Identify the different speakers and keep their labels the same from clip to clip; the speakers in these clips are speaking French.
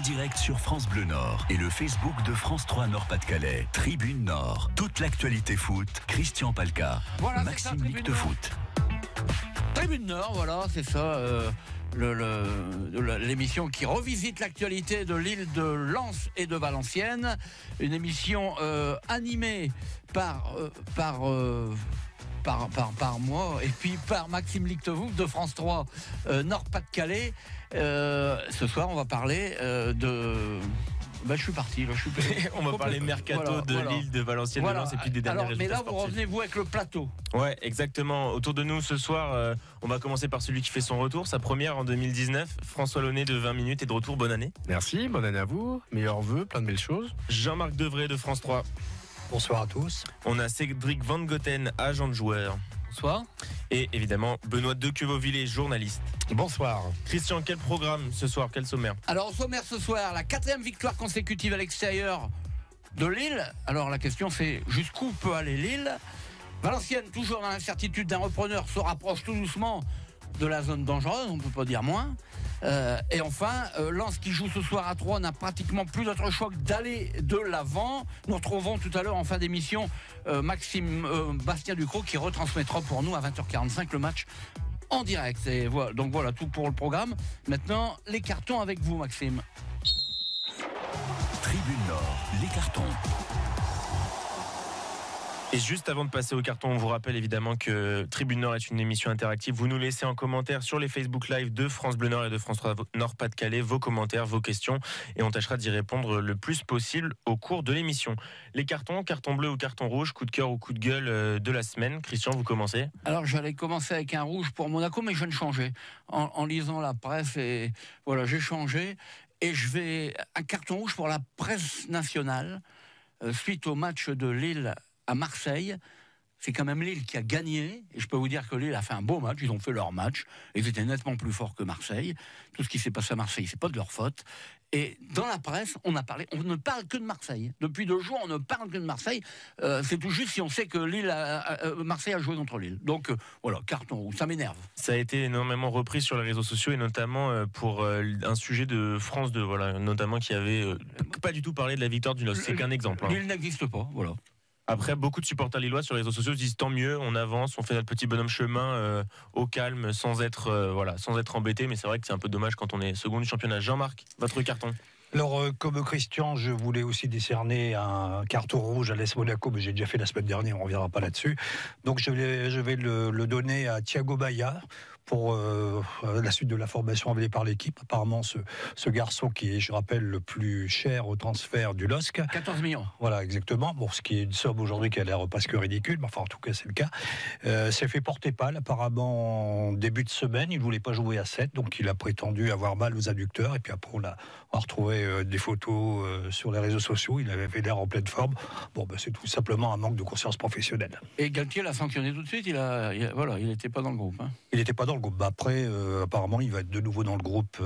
Speaker 1: direct sur France Bleu Nord et le Facebook de France 3 Nord-Pas-de-Calais. Tribune Nord. Toute l'actualité foot. Christian Palka.
Speaker 2: Voilà,
Speaker 1: Maxime Ligue de Foot.
Speaker 2: Tribune Nord, voilà, c'est ça. L'émission qui revisite l'actualité de l'île de Lens et de Valenciennes. Une émission animée par moi et puis par Maxime Lichtevouc de France 3 Nord-Pas-de-Calais. Ce soir, on va parler de... je suis parti.
Speaker 3: On va parler mercato de l'île de Valenciennes, de Lens et puis des derniers résultats
Speaker 2: mais là,
Speaker 3: sportifs.
Speaker 2: vous revenez, vous, avec le plateau.
Speaker 3: Ouais, exactement. Autour de nous ce soir, on va commencer par celui qui fait son retour, sa première en 2019. François Launay de 20 minutes est de retour. Bonne année.
Speaker 4: Merci, bonne année à vous. Meilleurs vœux, plein de belles choses.
Speaker 3: Jean-Marc Devray de France 3.
Speaker 5: Bonsoir à tous.
Speaker 3: On a Cédric Van Goten, agent de joueur.
Speaker 6: Bonsoir.
Speaker 3: Et évidemment, Benoît Dequevauvillet, journaliste.
Speaker 4: Bonsoir.
Speaker 3: Christian, quel programme ce soir? Quel sommaire?
Speaker 2: Alors, au sommaire ce soir, la 4e victoire consécutive à l'extérieur de Lille. Alors, la question, c'est jusqu'où peut aller Lille? Valenciennes, toujours dans l'incertitude d'un repreneur, se rapproche tout doucement de la zone dangereuse, on ne peut pas dire moins. Et enfin, Lens qui joue ce soir à 3 n'a pratiquement plus d'autre choix que d'aller de l'avant. Nous retrouvons tout à l'heure en fin d'émission Bastien Ducrot qui retransmettra pour nous à 20h45 le match en direct. Et voilà, donc voilà tout pour le programme. Maintenant, les cartons avec vous, Maxime.
Speaker 1: Tribune Nord, les cartons.
Speaker 3: Et juste avant de passer au carton, on vous rappelle évidemment que Tribune Nord est une émission interactive. Vous nous laissez en commentaire sur les Facebook Live de France Bleu Nord et de France 3 Nord-Pas-de-Calais vos commentaires, vos questions, et on tâchera d'y répondre le plus possible au cours de l'émission. Les cartons, carton bleu ou carton rouge, coup de cœur ou coup de gueule de la semaine. Christian, vous commencez?
Speaker 2: Alors j'allais commencer avec un rouge pour Monaco, mais je viens de changer. En lisant la presse, et voilà, j'ai changé. Et je vais un carton rouge pour la presse nationale, suite au match de Lille à Marseille. C'est quand même Lille qui a gagné, et je peux vous dire que Lille a fait un beau match, ils ont fait leur match, ils étaient nettement plus forts que Marseille. Tout ce qui s'est passé à Marseille, c'est pas de leur faute. Et dans la presse, on ne parle que de Marseille. Depuis 2 jours, on ne parle que de Marseille. C'est tout juste si on sait que Marseille a joué contre Lille. Donc voilà, carton rouge, ça m'énerve.
Speaker 3: Ça a été énormément repris sur les réseaux sociaux, et notamment pour un sujet de France 2, voilà, notamment qui avait pas du tout parlé de la victoire du LOSC. C'est qu'un exemple.
Speaker 2: Lille n'existe pas, voilà.
Speaker 3: Après, beaucoup de supporters lillois sur les réseaux sociaux disent tant mieux, on avance, on fait notre petit bonhomme chemin au calme, sans être embêté. Mais c'est vrai que c'est un peu dommage quand on est second du championnat. Jean-Marc, votre carton?
Speaker 5: Alors, comme Christian, je voulais aussi décerner un carton rouge à l'AS Monaco, mais j'ai déjà fait la semaine dernière, on ne reviendra pas là-dessus. Donc, je vais le donner à Thiago Baia pour la suite de la formation révélée par l'équipe. Apparemment, ce garçon qui est, je rappelle, le plus cher au transfert du LOSC.
Speaker 2: 14 millions.
Speaker 5: Voilà, exactement. Bon, ce qui est une somme aujourd'hui qui a l'air presque ridicule, mais enfin, en tout cas, c'est le cas. S'est fait porter pâle, apparemment, en début de semaine. Il ne voulait pas jouer à 7, donc il a prétendu avoir mal aux adducteurs. Et puis après, on a retrouvé des photos sur les réseaux sociaux. Il avait l'air en pleine forme. Bon, c'est tout simplement un manque de conscience professionnelle.
Speaker 2: Et Galtier l'a sanctionné tout de suite. Il n'était pas dans le groupe. Hein. Il
Speaker 5: n'était pas dans le groupe. Après, apparemment, il va être de nouveau dans le groupe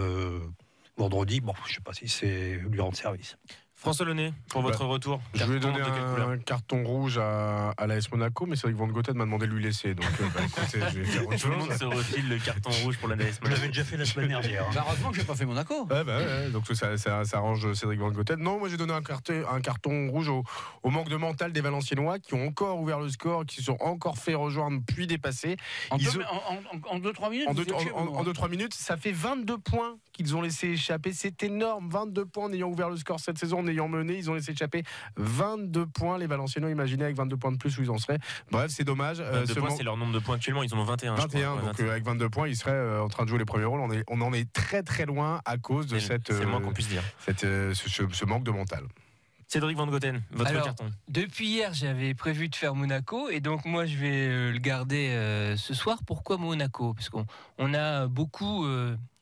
Speaker 5: vendredi. Bon, je ne sais pas si c'est lui rendre service.
Speaker 3: François Launay, pour votre retour.
Speaker 4: Je vais donner un carton rouge à l'AS Monaco, mais c'est vrai que Van Goten m'a demandé de lui laisser. Donc, écoutez, je vais faire autre chose.
Speaker 3: Tout le monde se refile le carton rouge pour l'AS Monaco.
Speaker 5: Je l'avais déjà fait la semaine dernière.
Speaker 2: Heureusement que j'ai pas fait Monaco.
Speaker 4: Ouais, donc ça arrange Cédric Van Goten. Non, moi j'ai donné un carton rouge au manque de mental des Valenciennois qui ont encore ouvert le score, qui se sont encore fait rejoindre puis dépasser.
Speaker 2: En 2-3 minutes.
Speaker 4: En 2-3 minutes, ça fait 22 points qu'ils ont laissé échapper. C'est énorme, 22 points en ayant ouvert le score cette saison. Ayant mené, ils ont laissé échapper 22 points. Les Valenciennois, imaginez avec 22 points de plus où ils en seraient. Bref, c'est dommage.
Speaker 3: 22 points, c'est leur nombre de points actuellement. Ils en ont 21.
Speaker 4: 21, donc 21. Avec 22 points, ils seraient en train de jouer les premiers rôles. On en est très très loin à cause de
Speaker 3: c'est le moins qu'on puisse dire.
Speaker 4: Ce manque de mental.
Speaker 3: Cédric Van Goten, votre carton.
Speaker 6: Depuis hier, j'avais prévu de faire Monaco, et donc moi je vais le garder ce soir. Pourquoi Monaco? Parce qu'on a beaucoup...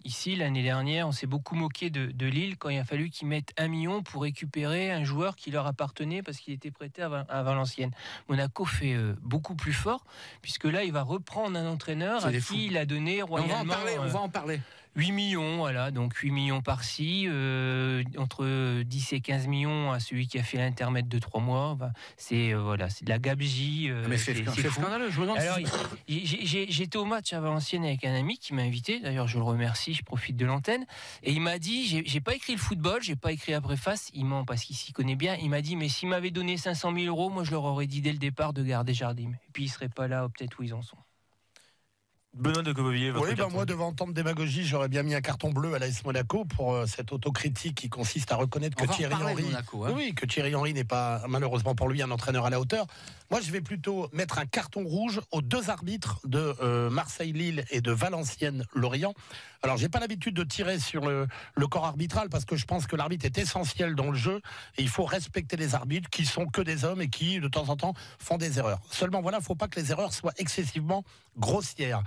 Speaker 6: Ici, l'année dernière, on s'est beaucoup moqué de Lille quand il a fallu qu'ils mettent 1 million pour récupérer un joueur qui leur appartenait parce qu'il était prêté à Valenciennes. Monaco fait beaucoup plus fort, puisque là, il va reprendre un entraîneur à qui il a donné royalement...
Speaker 2: On va en parler.
Speaker 6: 8 millions, voilà, donc 8 millions par-ci, entre 10 et 15 millions à celui qui a fait l'intermède de 3 mois. Bah, c'est c'est de la gabegie.
Speaker 2: Mais c'est scandaleux. Je me demande
Speaker 6: alors, j'étais au match à Valenciennes avec un ami qui m'a invité, d'ailleurs je le remercie, je profite de l'antenne, et il m'a dit, j'ai pas écrit le football, j'ai pas écrit la préface, il ment parce qu'il s'y connaît bien, il m'a dit, mais s'il m'avait donné 500 000 €, moi je leur aurais dit dès le départ de garder Jardim, et puis ils seraient pas là peut-être où ils en sont.
Speaker 3: Benoît de Cobovillier, votre carton.
Speaker 7: Moi, devant tant de démagogie, j'aurais bien mis un carton bleu à l'AS Monaco pour cette autocritique qui consiste à reconnaître que Thierry Henry, que Thierry Henry n'est pas, malheureusement pour lui, un entraîneur à la hauteur. Moi, je vais plutôt mettre un carton rouge aux 2 arbitres de Marseille-Lille et de Valenciennes-Lorient. Alors, j'ai pas l'habitude de tirer sur le corps arbitral parce que je pense que l'arbitre est essentiel dans le jeu et il faut respecter les arbitres qui sont que des hommes et qui, de temps en temps, font des erreurs. Seulement, voilà, faut pas que les erreurs soient excessivement grossières.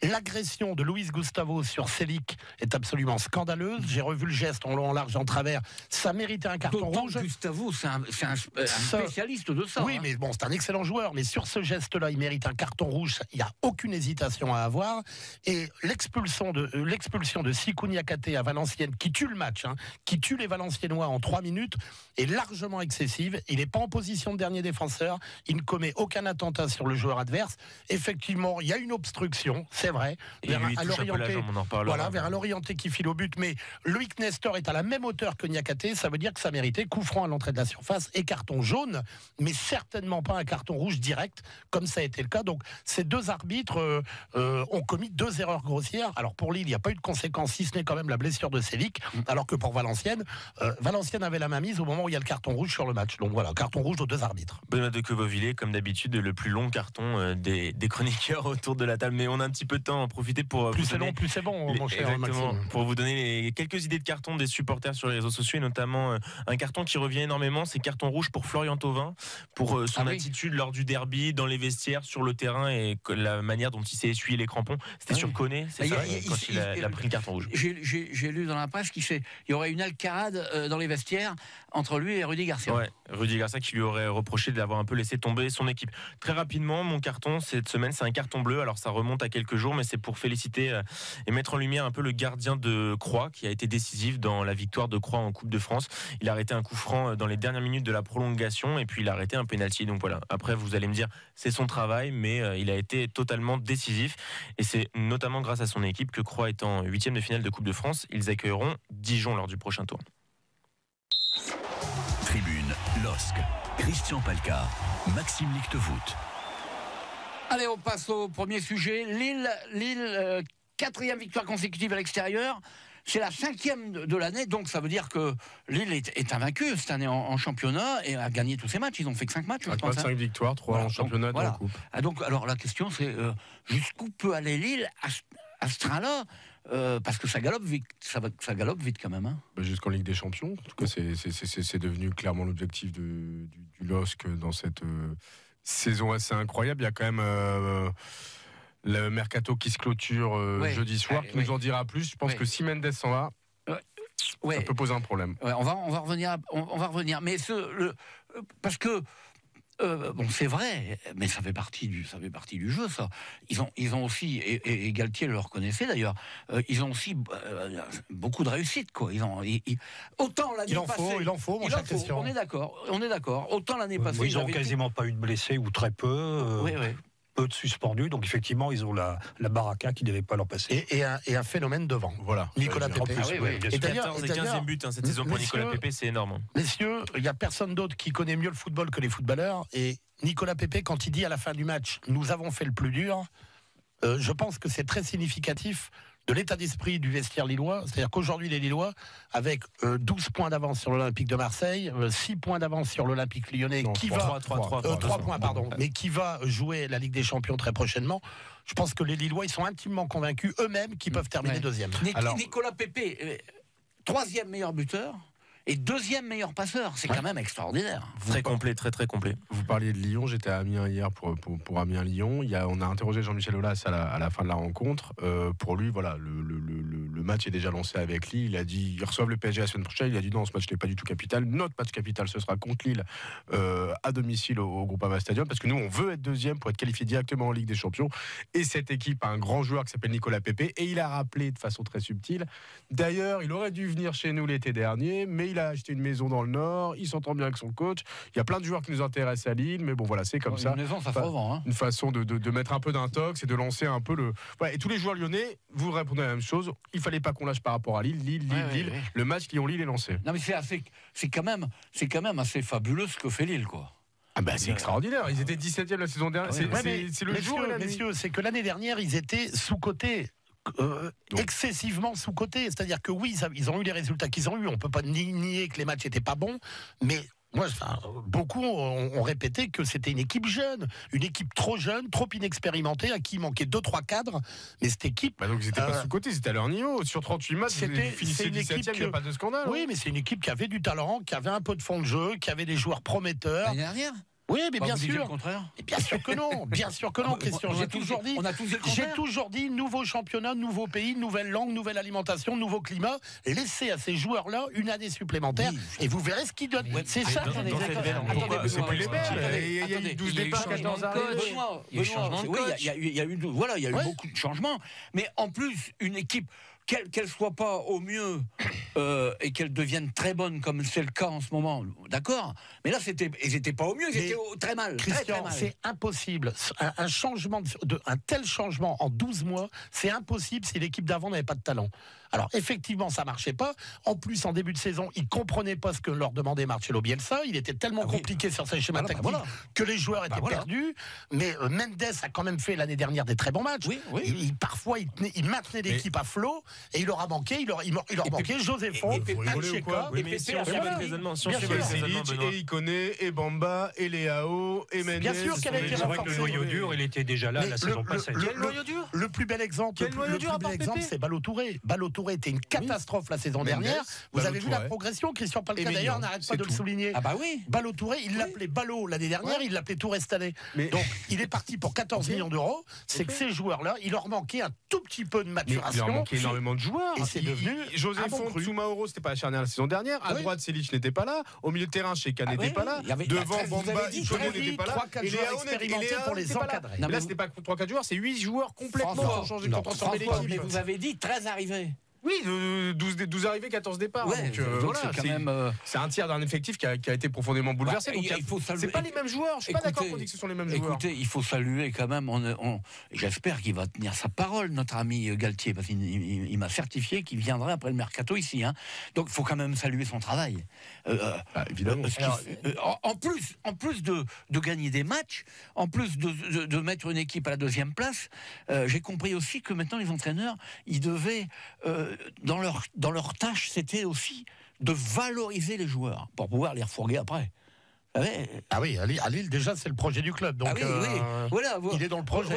Speaker 7: L'agression de Luis Gustavo sur Selic est absolument scandaleuse. J'ai revu le geste en long, en large, en travers. Ça méritait un carton rouge.
Speaker 2: Gustavo, c'est un spécialiste de ça.
Speaker 7: Oui, mais bon, c'est un excellent joueur. Mais sur ce geste-là, il mérite un carton rouge. Il n'y a aucune hésitation à avoir. Et l'expulsion de Sikou Niakhaté à Valenciennes, qui tue le match, qui tue les Valenciennois en 3 minutes, est largement excessive. Il n'est pas en position de dernier défenseur. Il ne commet aucun attentat sur le joueur adverse. Effectivement, il y a une obstruction. C'est vrai, vers un Lorienté qui file au but, mais Loïc Nestor est à la même hauteur que Niakhaté, ça veut dire que ça méritait coup franc à l'entrée de la surface et carton jaune, mais certainement pas un carton rouge direct, comme ça a été le cas. Donc ces 2 arbitres ont commis 2 erreurs grossières. Alors pour Lille, il n'y a pas eu de conséquences, si ce n'est quand même la blessure de Selic, alors que pour Valenciennes, Valenciennes avait la main mise au moment où il y a le carton rouge sur le match. Donc voilà, carton rouge aux 2 arbitres.
Speaker 3: Benoît de Cobovillier, comme d'habitude, le plus long carton des chroniqueurs autour de la table, mais on a un petit peu de temps à profiter pour
Speaker 7: plus c'est long, plus c'est bon, mon cher Maxime.
Speaker 3: Pour vous donner quelques idées de cartons des supporters sur les réseaux sociaux, et notamment un carton qui revient énormément, c'est carton rouge pour Florian Thauvin, pour son attitude lors du derby, dans les vestiaires, sur le terrain, et la manière dont il s'est essuyé les crampons. C'était sur Koné, c'est ça, quand il a pris le carton rouge.
Speaker 2: J'ai lu dans la presse qu'il y aurait une alcarade dans les vestiaires entre lui et Rudy Garcia.
Speaker 3: Ouais, Rudy Garcia qui lui aurait reproché d'avoir un peu laissé tomber son équipe. Très rapidement, mon carton cette semaine, c'est un carton bleu. Alors ça remonte à quelques jours, mais c'est pour féliciter et mettre en lumière un peu le gardien de Croix qui a été décisif dans la victoire de Croix en Coupe de France. Il a arrêté un coup franc dans les dernières minutes de la prolongation et puis il a arrêté un pénalty. Donc voilà, après vous allez me dire c'est son travail, mais il a été totalement décisif et c'est notamment grâce à son équipe que Croix est en 8e de finale de Coupe de France. Ils accueilleront Dijon lors du prochain tour.
Speaker 1: Tribune, LOSC, Christian Palka, Maxime Lichtvoet.
Speaker 2: Allez, on passe au premier sujet. Lille, 4e victoire consécutive à l'extérieur. C'est la 5e de l'année, donc ça veut dire que Lille est invaincu cette année en championnat et a gagné tous ses matchs. Ils ont fait que 5 matchs, je pense.
Speaker 4: 5 victoires, 3 en championnat, 2 en coupe.
Speaker 2: Donc, alors la question c'est jusqu'où peut aller Lille à ce train-là, parce que ça galope vite, ça galope vite quand même.
Speaker 4: Jusqu'en Ligue des Champions. En tout cas, c'est devenu clairement l'objectif du LOSC dans cette saison assez incroyable. Il y a quand même le mercato qui se clôture jeudi soir, qui nous en dira plus. Je pense que si Mendes s'en va, ça peut poser un problème.
Speaker 2: On va revenir. Mais parce que bon, c'est vrai, mais ça fait partie du jeu, ça. Ils ont aussi, et Galtier le reconnaissait d'ailleurs, ils ont aussi beaucoup de réussite, quoi. Autant l'année passée,
Speaker 7: il en faut, mon cher Christian.
Speaker 2: On est d'accord. Autant l'année passée,
Speaker 5: ils n'ont quasiment pas eu de blessés ou très peu. Peu de suspendus, donc effectivement ils ont la baraka qui ne devait pas leur passer.
Speaker 7: Et un phénomène devant. Voilà. Nicolas Pepe.
Speaker 3: Et 14 et 15e but cette saison pour Nicolas Pepe, c'est énorme.
Speaker 7: Messieurs, il n'y a personne d'autre qui connaît mieux le football que les footballeurs, et Nicolas Pepe, quand il dit à la fin du match, nous avons fait le plus dur, je pense que c'est très significatif de l'état d'esprit du vestiaire lillois. C'est-à-dire qu'aujourd'hui, les Lillois, avec 12 points d'avance sur l'Olympique de Marseille, 6 points d'avance sur l'Olympique Lyonnais, 3 points, mais qui va jouer la Ligue des Champions très prochainement. Je pense que les Lillois, ils sont intimement convaincus eux-mêmes qu'ils peuvent terminer deuxième.
Speaker 2: Nicolas Pepe, 3e meilleur buteur. et deuxième meilleur passeur. C'est quand même extraordinaire.
Speaker 3: Très complet, très très complet.
Speaker 4: Vous parliez de Lyon, j'étais à Amiens hier pour Amiens-Lyon. On a interrogé Jean-Michel Aulas à la fin de la rencontre. Pour lui, voilà, le match est déjà lancé avec Lille. Ils reçoivent le PSG la semaine prochaine. Il a dit non, ce match n'est pas du tout capital. Notre match capital, ce sera contre Lille à domicile au Groupama Stadium, parce que nous, on veut être deuxième pour être qualifié directement en Ligue des Champions. Et cette équipe a un grand joueur qui s'appelle Nicolas Pepe, et il a rappelé de façon très subtile. D'ailleurs, il aurait dû venir chez nous l'été dernier, mais il a acheté une maison dans le Nord. Il s'entend bien avec son coach. Il y a plein de joueurs qui nous intéressent à Lille, mais bon, voilà, c'est comme ça.
Speaker 2: Une maison, ça se revend. Hein.
Speaker 4: Une façon de mettre un peu d'intox et de lancer un peu le. Voilà, et tous les joueurs lyonnais, vous répondez à la même chose. Il fallait pas qu'on lâche par rapport à Lille. Lille. Le match Lyon-Lille est lancé.
Speaker 2: Non, mais c'est quand même assez fabuleux ce que fait Lille, quoi.
Speaker 4: Ah bah c'est extraordinaire. Ils étaient 17e la saison dernière. C'est le jour,
Speaker 7: messieurs, c'est que l'année dernière, ils étaient sous-cotés. Excessivement sous-cotés. C'est-à-dire que oui, ils ont eu les résultats qu'ils ont eu. On peut pas nier que les matchs étaient pas bons, mais beaucoup ont répété que c'était une équipe jeune, une équipe trop jeune, trop inexpérimentée, à qui il manquait 2-3 cadres. Mais cette équipe.
Speaker 4: Donc ils n'étaient pas sous-cotés, c'était à leur niveau. Sur 38 matchs, ils finissaient 17e, il n'y a pas de scandale.
Speaker 7: Oui, mais c'est une équipe qui avait du talent, qui avait un peu de fond de jeu, qui avait des joueurs prometteurs.
Speaker 2: L'année dernière.
Speaker 7: Oui, mais bien sûr.
Speaker 2: Le contraire.
Speaker 7: Et bien sûr que non, Christian. J'ai toujours dit nouveau championnat, nouveau pays, nouvelle langue, nouvelle alimentation, nouveau climat. Laissez à ces joueurs-là une année supplémentaire et vous verrez ce qu'ils donnent. C'est ça.
Speaker 4: C'est plus les mêmes. Il y a eu 12 départs, 14 arrivées.
Speaker 2: Il y a eu beaucoup de changements. Mais en plus, une équipe, qu'elle soit pas au mieux et qu'elle devienne très bonne comme c'est le cas en ce moment, d'accord. Mais là, ils n'étaient pas au mieux, ils étaient très mal.
Speaker 7: Christian, c'est impossible. Un tel changement en 12 mois, c'est impossible si l'équipe d'avant n'avait pas de talent. Alors effectivement, ça marchait pas. En plus, en début de saison, ils comprenaient pas ce que leur demandait Marcelo Bielsa. Il était tellement compliqué sur ses schémas tactiques que les joueurs étaient perdus. Mais Mendes a quand même fait l'année dernière des très bons matchs. Parfois, il maintenait l'équipe à flot et il leur a manqué. Il leur manquait José Font, Ancheka.
Speaker 3: Mais si on suit votre raisonnement,
Speaker 4: et Iconé, et Bamba, et Leao, et Mendes.
Speaker 7: Bien sûr qu'elle a été renforcée.
Speaker 5: Le noyau dur, il était déjà là la saison passée.
Speaker 7: Quel noyau dur ? Le plus bel exemple, c'est Ballo-Touré. Ballo-Touré était une catastrophe la saison dernière. Vous avez vu la progression, Christian Palka d'ailleurs n'arrête pas de le souligner.
Speaker 2: Ah bah oui.
Speaker 7: Ballo-Touré, il l'appelait Ballo l'année dernière, il l'appelait Touré cette année. Donc il est parti pour 14 millions d'euros. C'est que ces joueurs-là, il leur manquait un tout petit peu de maturation.
Speaker 4: Il leur manquait énormément de joueurs.
Speaker 7: Et c'est devenu
Speaker 4: José Font, Soumaoro, c'était pas la charnière la saison dernière. À droite, Selic n'était pas là. Au milieu de terrain, Shekan n'était pas là. Devant, Bamba, Iconé n'était pas là.
Speaker 7: 3-4 joueurs expérimentés pour les encadrer.
Speaker 4: Là, c'était pas 3-4 joueurs, c'est 8 joueurs complètement pour changer, pour transformer l'équipe.
Speaker 2: Mais vous avez dit 13 arrivés.
Speaker 4: Oui, 12 arrivés, 14 départs.
Speaker 2: Ouais, donc c'est quand même.
Speaker 4: C'est un tiers d'un effectif qui a été profondément bouleversé. C'est pas les mêmes joueurs. Je suis pas d'accord qu'on dise que ce sont les mêmes joueurs.
Speaker 2: Écoutez, il faut saluer quand même. J'espère qu'il va tenir sa parole, notre ami Galtier, parce qu'il m'a certifié qu'il viendrait après le mercato ici. Hein. Donc il faut quand même saluer son travail.
Speaker 4: Évidemment.
Speaker 2: En plus de gagner des matchs, en plus de mettre une équipe à la deuxième place, j'ai compris aussi que maintenant les entraîneurs, ils devaient dans leur tâche, c'était aussi de valoriser les joueurs pour pouvoir les refourguer après.
Speaker 7: Ah oui, à Lille, déjà, c'est le projet du club. Donc,
Speaker 2: voilà,
Speaker 7: il est dans le projet.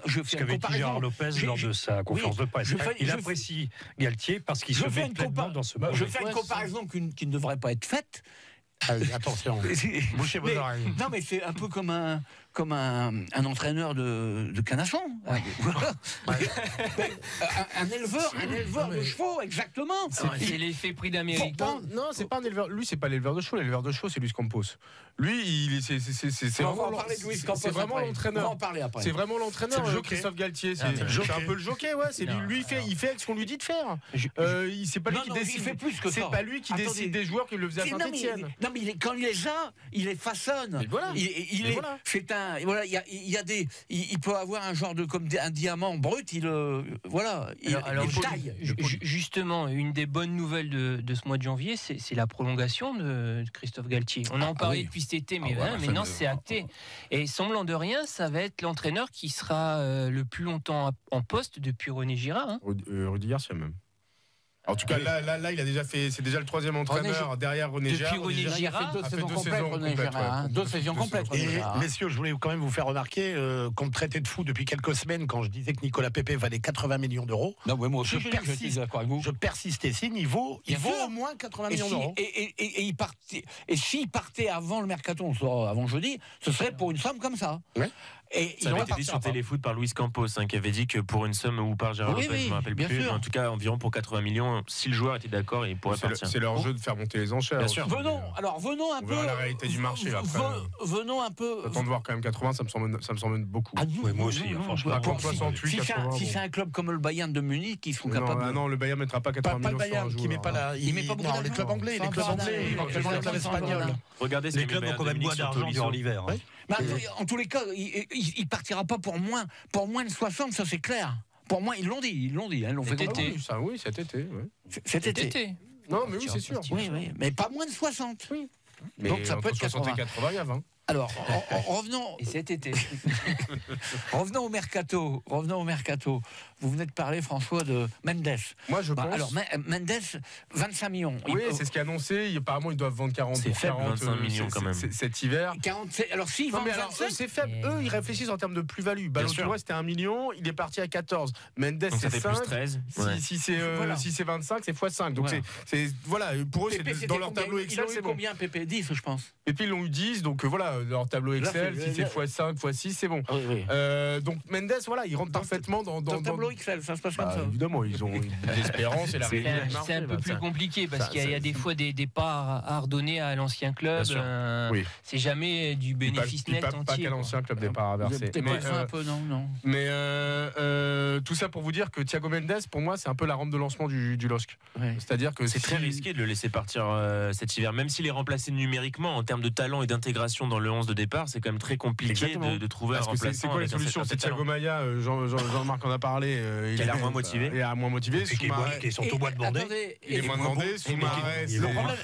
Speaker 2: Je fais
Speaker 5: ce qu'avait dit Gérard Lopez lors de sa conférence de presse. Il apprécie Galtier parce qu'il se met pleinement dans ce projet.
Speaker 2: Je fais une comparaison qui ne devrait pas être faite.
Speaker 7: Attention, bouchez vos oreilles.
Speaker 2: Non, mais c'est un peu comme un entraîneur de canasson. Un éleveur de chevaux, exactement.
Speaker 6: C'est l'effet prix d'Amérique.
Speaker 4: Non, c'est pas un éleveur. Lui, c'est pas l'éleveur de chevaux. L'éleveur de chevaux, c'est Luis Campos. Lui, c'est vraiment l'entraîneur.
Speaker 2: On va en parler après.
Speaker 4: C'est vraiment l'entraîneur. Christophe Galtier, c'est un peu le jockey. Ouais, c'est lui. Il fait ce qu'on lui dit de faire. C'est pas lui qui décide. C'est pas lui qui décide des joueurs qui le faisaient à Saint-Étienne.
Speaker 2: Non, mais quand il les a, il les façonne. Il peut avoir un genre comme un diamant brut. Il taille.
Speaker 6: Justement, une des bonnes nouvelles de ce mois de janvier, c'est la prolongation de Christophe Galtier. On en parlait depuis cet été, mais maintenant c'est acté. Et semblant de rien, ça va être l'entraîneur qui sera le plus longtemps en poste depuis René Girard.
Speaker 4: Rudy Garcia même. En tout cas, là, il a déjà fait. C'est déjà le 3e entraîneur derrière René Girard.
Speaker 6: Depuis René Girard,
Speaker 2: il a fait 2 saisons complètes, René Girard. 2 saisons complètes.
Speaker 7: Et messieurs, je voulais quand même vous faire remarquer qu'on me traitait de fou depuis quelques semaines quand je disais que Nicolas Pepe valait 80 millions d'euros.
Speaker 2: Non, ouais, moi aussi,
Speaker 7: je persiste et signe, il vaut au moins 80 millions d'euros.
Speaker 2: Et s'il partait avant le mercato, avant jeudi, ce serait pour une somme comme ça.
Speaker 7: Ouais.
Speaker 2: Et
Speaker 3: ça avait été dit sur Téléfoot par Luis Campos, qui avait dit que pour une somme ou par Gérard Lopez, je ne me rappelle plus, mais en tout cas environ pour 80 millions, si le joueur était d'accord, il pourrait partir.
Speaker 4: C'est leur jeu de faire monter les enchères.
Speaker 3: Bien sûr.
Speaker 2: Venons un peu.
Speaker 4: La réalité du marché.
Speaker 2: Venons un peu.
Speaker 4: Attends de voir quand même 80, ça me semble beaucoup.
Speaker 3: Oui, moi aussi, franchement.
Speaker 4: Pour 68, 80.
Speaker 2: Si c'est un club comme le Bayern de Munich qui sont capables.
Speaker 4: Non, le Bayern ne mettra pas 80 millions.
Speaker 7: Pas le Bayern qui met pas la.
Speaker 2: Il met pas beaucoup d'argent.
Speaker 7: Les clubs anglais, les clubs espagnols.
Speaker 3: Regardez
Speaker 5: les clubs ont quand même bois d'argent durant l'hiver.
Speaker 2: En tous les cas, il partira pas pour moins de 60, ça c'est clair. Pour moi, ils l'ont dit, ils l'ont fait
Speaker 6: cet été.
Speaker 4: Oui, cet été.
Speaker 2: Cet été.
Speaker 4: Non, mais oui, c'est sûr.
Speaker 2: Oui, mais pas moins de 60.
Speaker 4: Oui.
Speaker 2: Donc ça peut être 80.
Speaker 4: 80, il y a 20.
Speaker 2: Alors, revenons.
Speaker 6: Et cet été.
Speaker 2: Revenons au mercato. Vous venez de parler, François, de Mendes.
Speaker 4: Moi, je pense.
Speaker 2: Alors, Mendes, 25 millions.
Speaker 4: Oui, c'est ce qui est annoncé. Apparemment, ils doivent vendre 40.
Speaker 3: C'est faible, 25 millions quand même.
Speaker 4: Cet hiver.
Speaker 2: 40, alors, s'ils vendent 25,
Speaker 4: c'est faible. Eux, ils réfléchissent en termes de plus-value. Ballon c'était 1 million. Il est parti à 14. Mendes, c'est 5.
Speaker 3: Plus 13.
Speaker 4: Si c'est 25, c'est x5. Donc, voilà. Pour eux, c'est dans leur tableau Excel.
Speaker 2: C'est combien, Pépé? 10, je pense.
Speaker 4: Pépé, ils l'ont eu 10. Donc, voilà, leur tableau Excel, si c'est x5, x6, c'est bon. Donc, Mendes, voilà, il rentre parfaitement dans
Speaker 2: le tableau Excel. Ça se passe comme ça.
Speaker 4: Évidemment, ils ont des espérances et la
Speaker 6: c'est un peu plus compliqué parce qu'il y a des fois des départs à redonner à l'ancien club. C'est jamais du bénéfice net entier.
Speaker 4: Pas qu'à l'ancien club départ à verser.
Speaker 2: Un peu, non.
Speaker 4: Mais tout ça pour vous dire que Thiago Mendes, pour moi, c'est un peu la rampe de lancement du LOSC. C'est-à-dire que
Speaker 3: c'est très risqué de le laisser partir cet hiver, même s'il est remplacé numériquement en termes de talent et d'intégration dans le 11 de départ, c'est quand même très compliqué de trouver un remplaçant.
Speaker 4: C'est quoi les solutions? C'est Thiago Maia, Jean-Marc en a parlé.
Speaker 3: Il a l'air moins motivé.
Speaker 4: Il est moins motivé.
Speaker 5: Qui est surtout bois de bandé.
Speaker 4: Il est moins demandé.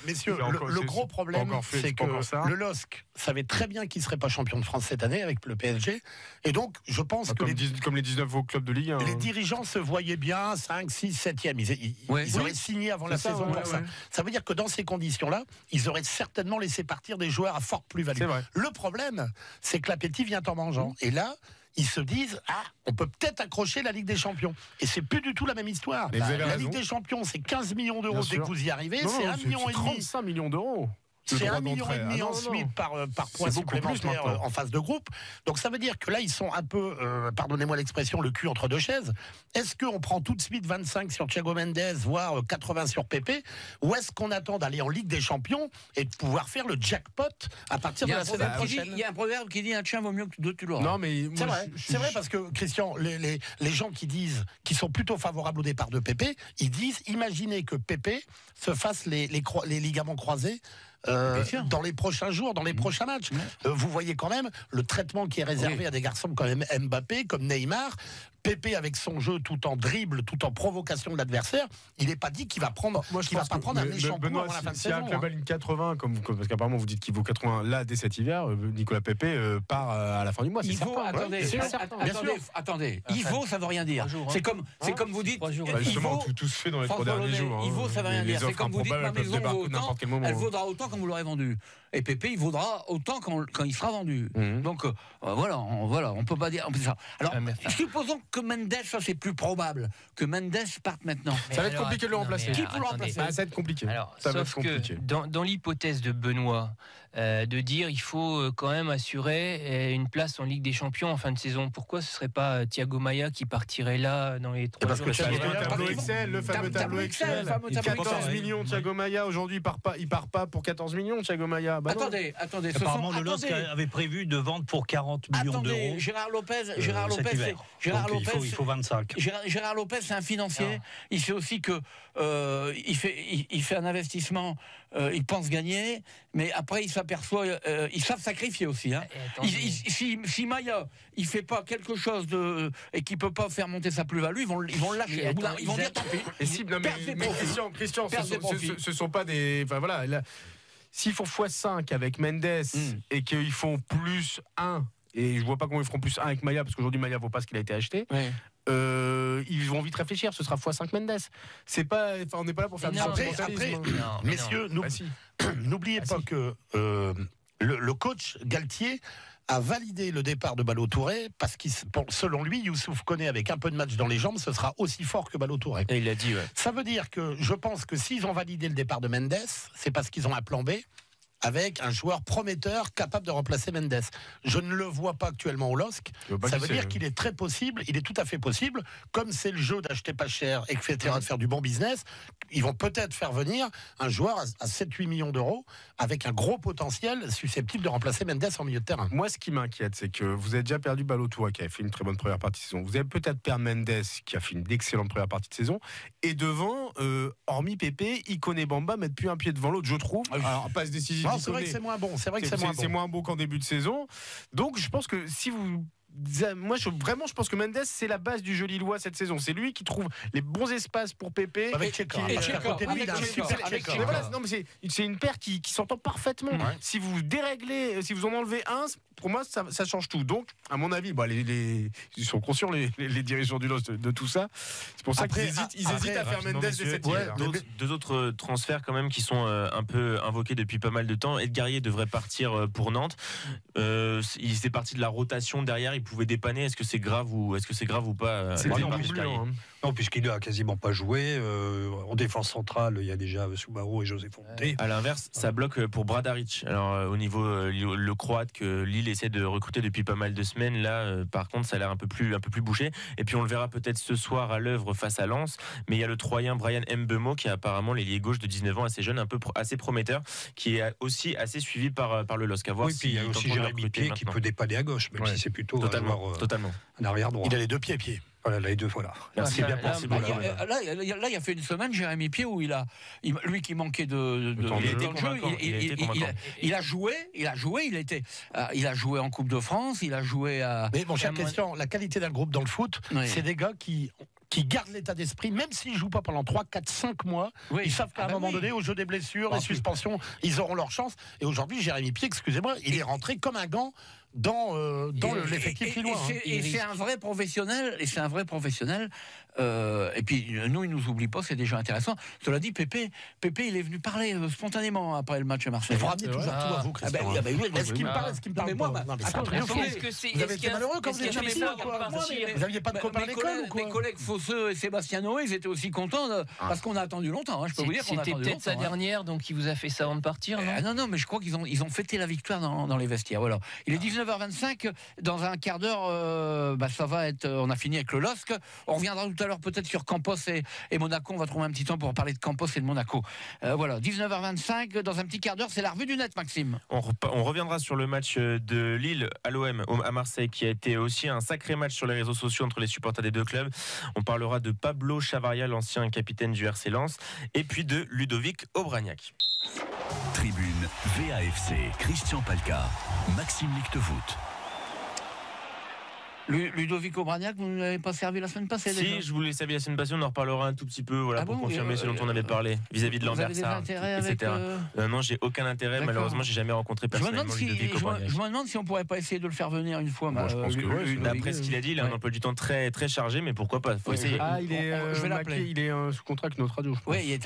Speaker 7: Messieurs, le gros problème, c'est que le LOSC savait très bien qu'il ne serait pas champion de France cette année avec le PSG. Et donc, je pense que.
Speaker 4: Comme les 19 autres clubs de Ligue 1.
Speaker 7: Les dirigeants se voyaient bien 5, 6, 7e. Ils auraient signé avant la saison pour ça. Ça veut dire que dans ces conditions-là, ils auraient certainement laissé partir des joueurs à forte plus-value. Le problème, c'est que l'appétit vient en mangeant. Et là, ils se disent on peut peut-être accrocher la Ligue des Champions. Et c'est plus du tout la même histoire. La Ligue des Champions, c'est 15 millions d'euros dès que vous y arrivez. C'est 1,5 million.
Speaker 4: 35 millions d'euros.
Speaker 7: C'est 1,5 million ensuite par point supplémentaire en phase de groupe. Donc ça veut dire que là, ils sont un peu, pardonnez-moi l'expression, le cul entre deux chaises. Est-ce qu'on prend tout de suite 25 sur Thiago Mendes, voire 80 sur Pépé, ou est-ce qu'on attend d'aller en Ligue des Champions et de pouvoir faire le jackpot à partir de la saison prochaine?
Speaker 2: Il y a un proverbe qui dit un chien vaut mieux que deux tu l'auras.
Speaker 4: Non, mais
Speaker 7: c'est vrai parce que, Christian, les gens qui sont plutôt favorables au départ de Pépé, ils disent, imaginez que Pépé se fasse les ligaments croisés dans les prochains jours, dans les prochains matchs. Vous voyez quand même le traitement qui est réservé à des garçons comme Mbappé, comme Neymar. Pépé avec son jeu tout en dribble, tout en provocation de l'adversaire, il n'est pas dit qu'il va prendre, pas prendre un méchant coup avant la fin de saison.
Speaker 4: Si un club aligne 80, parce qu'apparemment vous dites qu'il vaut 80 là dès cet hiver, Nicolas Pépé part à la fin du mois.
Speaker 2: Il vaut, attendez, il vaut, ça veut rien dire. C'est comme vous dites.
Speaker 4: Justement, tout se fait dans les 3 derniers jours.
Speaker 2: Il vaut, ça veut rien dire. C'est comme vous dites, ma maison vaut autant, elle vaudra autant quand vous l'aurez vendue. Et Pépé, il vaudra autant quand il sera vendu. Donc voilà, on peut pas dire ça. Alors, supposons que Mendes, ça c'est plus probable que Mendes parte maintenant.
Speaker 4: Ça va être compliqué de le remplacer.
Speaker 2: Qui peut le remplacer?
Speaker 4: Ça va être compliqué.
Speaker 6: Sauf que dans l'hypothèse de Benoît, de dire il faut quand même assurer une place en Ligue des Champions en fin de saison. Pourquoi ce serait pas Thiago Maia qui partirait là dans les 3 jours?
Speaker 4: Le fameux tableau Excel. 14 millions Thiago Maia aujourd'hui, il part pas pour 14 millions Thiago Maia.
Speaker 2: Attendez.
Speaker 5: Apparemment le LOSC avait prévu de vendre pour 40 millions d'euros.
Speaker 2: Gérard Lopez,
Speaker 5: il faut 25.
Speaker 2: Gérard Lopez, c'est un financier. Il sait aussi que il fait un investissement, il pense gagner, mais après il s'aperçoit, ils savent sacrifier aussi. Si Maia il fait pas quelque chose et qu'il peut pas faire monter sa plus-value, ils vont le lâcher. Ils vont dire tant pis.
Speaker 4: Mais Christian, ce sont pas des. Enfin voilà. S'ils font x5 avec Mendes et qu'ils font plus 1 et je vois pas comment ils feront plus 1 avec Maya, parce qu'aujourd'hui Maya vaut pas ce qu'il a été acheté.
Speaker 2: Ouais.
Speaker 4: Ils vont vite réfléchir, ce sera x5 Mendes. C'est pas, on n'est pas là pour faire du sentimentalisme.
Speaker 7: Messieurs, n'oubliez pas que le coach Galtier a validé le départ de Ballo-Touré parce que selon lui, Youssouf Koné avec un peu de match dans les jambes, ce sera aussi fort que Ballo-Touré.
Speaker 3: Et il l'a dit, ouais.
Speaker 7: Ça veut dire que je pense que s'ils ont validé le départ de Mendes, c'est parce qu'ils ont un plan B avec un joueur prometteur capable de remplacer Mendes. Je ne le vois pas actuellement au LOSC. Ça veut dire qu'il est très possible, il est tout à fait possible, comme c'est le jeu d'acheter pas cher, etc., de faire du bon business, ils vont peut-être faire venir un joueur à 7-8 millions d'euros avec un gros potentiel susceptible de remplacer Mendes en milieu de terrain.
Speaker 4: Moi, ce qui m'inquiète, c'est que vous avez déjà perdu Ballo-Touré qui a fait une très bonne première partie de saison. Vous avez peut-être perdu Mendes qui a fait une excellente première partie de saison. Et devant, hormis Pépé, Ikoné et Bamba mettent plus un pied devant l'autre, je trouve. Alors, passe décisive.
Speaker 7: C'est vrai que c'est moins bon.
Speaker 4: C'est moins bon qu'en début de saison. Donc, je pense que si vous... Moi, je pense que Mendes, c'est la base du jeu lillois cette saison. C'est lui qui trouve les bons espaces pour Pépé.
Speaker 7: Avec Tcheka.
Speaker 4: C'est une paire qui s'entend parfaitement. Ouais. Si vous déréglez, si vous en enlevez un, pour moi, ça change tout. Donc, à mon avis, ils sont conscients, les dirigeants du LOSC, de tout ça. C'est pour ça qu'ils hésitent à faire Mendes de cette
Speaker 3: deux autres transferts quand même qui sont un peu invoqués depuis pas mal de temps. Edgarié devrait partir pour Nantes. Il faisait partie de la rotation derrière. Il pouvait dépanner. Est-ce que c'est grave ou pas?
Speaker 4: C'est
Speaker 5: non, puisqu'il n'a quasiment pas joué. En défense centrale, il y a déjà Soumaoro et José Fonté.
Speaker 3: À l'inverse, ça bloque pour Bradaric. Alors au niveau le Croate que Lille essaie de recruter depuis pas mal de semaines, là par contre ça a l'air un peu plus bouché. Et puis on le verra peut-être ce soir à l'œuvre face à Lens. Mais il y a le Troyen Brian Mbeumo qui est apparemment l'ailier gauche de 19 ans, assez jeune, assez prometteur, qui est aussi assez suivi par le LOSC.
Speaker 5: Oui, puis il y a aussi Jérémy Pied qui peut dépanner à gauche, même si c'est plutôt
Speaker 3: totalement
Speaker 5: un arrière droit.
Speaker 7: Il a les deux pieds.
Speaker 5: Voilà, les deux, voilà.
Speaker 3: Merci bien pour ces mots-là.
Speaker 2: Là, il y a fait une semaine, Jérémy Pied, où lui qui manquait de jeu, il a joué, il a joué en Coupe de France, il a joué à...
Speaker 7: Mais mon cher Christian, la qualité d'un groupe dans le foot, c'est des gars qui gardent l'état d'esprit, même s'ils ne jouent pas pendant 3, 4, 5 mois, ils savent qu'à un moment donné, au jeu des blessures, les suspensions, ils auront leur chance. Et aujourd'hui, Jérémy Pied, excusez-moi, il est rentré comme un gant dans l'effectif lillois.
Speaker 2: Et c'est un vrai professionnel. Et puis nous, il nous oublie pas, c'est déjà intéressant. Cela dit, Pépé, il est venu parler spontanément après le match à Marseille.
Speaker 7: Vous ramenez toujours tout à vous, Christian. Est-ce qu'il me parle, est-ce qu'il me parle pas? Vous avez été malheureux quand vous étiez ici, quoi. Vous n'aviez pas de copains à l'école ou quoi?
Speaker 2: Mes collègues Fosseux et Sébastien Noé, ils étaient aussi contents parce qu'on a attendu longtemps. Je peux vous dire qu'on a attendu longtemps.
Speaker 6: C'était peut-être sa dernière, donc il vous a fait ça avant de partir, non?
Speaker 2: Non, mais je crois qu'ils ont fêté la victoire dans les vestiaires. Voilà. Il est 19h25. Dans un quart d'heure, ça va être. On a fini avec le LOSC. On reviendra tout à l'heure peut-être sur Campos et Monaco. On va trouver un petit temps pour parler de Campos et de Monaco. Voilà, 19h25. Dans un petit quart d'heure, c'est la revue du net, Maxime.
Speaker 3: On reviendra sur le match de Lille à l'OM à Marseille, qui a été aussi un sacré match sur les réseaux sociaux entre les supporters des deux clubs. On parlera de Pablo Chavaria, l'ancien capitaine du RC Lens, et puis de Ludovic Obraniak.
Speaker 1: Tribune VAFC, Christian Palka, Maxime Lichtevoet.
Speaker 2: Ludovic Obraniak, vous ne l'avez pas servi la semaine passée?
Speaker 3: Si, je vous l'ai servi la semaine passée, on en reparlera un tout petit peu pour confirmer ce dont on avait parlé vis-à-vis de Lambert Sarr, etc. Non, j'ai aucun intérêt. Malheureusement, j'ai jamais rencontré personnellement Ludovic Obraniak.
Speaker 2: Je me demande si on pourrait pas essayer de le faire venir une fois.
Speaker 3: Je pense que oui. D'après ce qu'il a dit, il a un emploi du temps très, très chargé, mais pourquoi pas? Faut essayer.
Speaker 4: Je vais l'appeler. Il est sous contrat avec notre radio.
Speaker 2: Oui,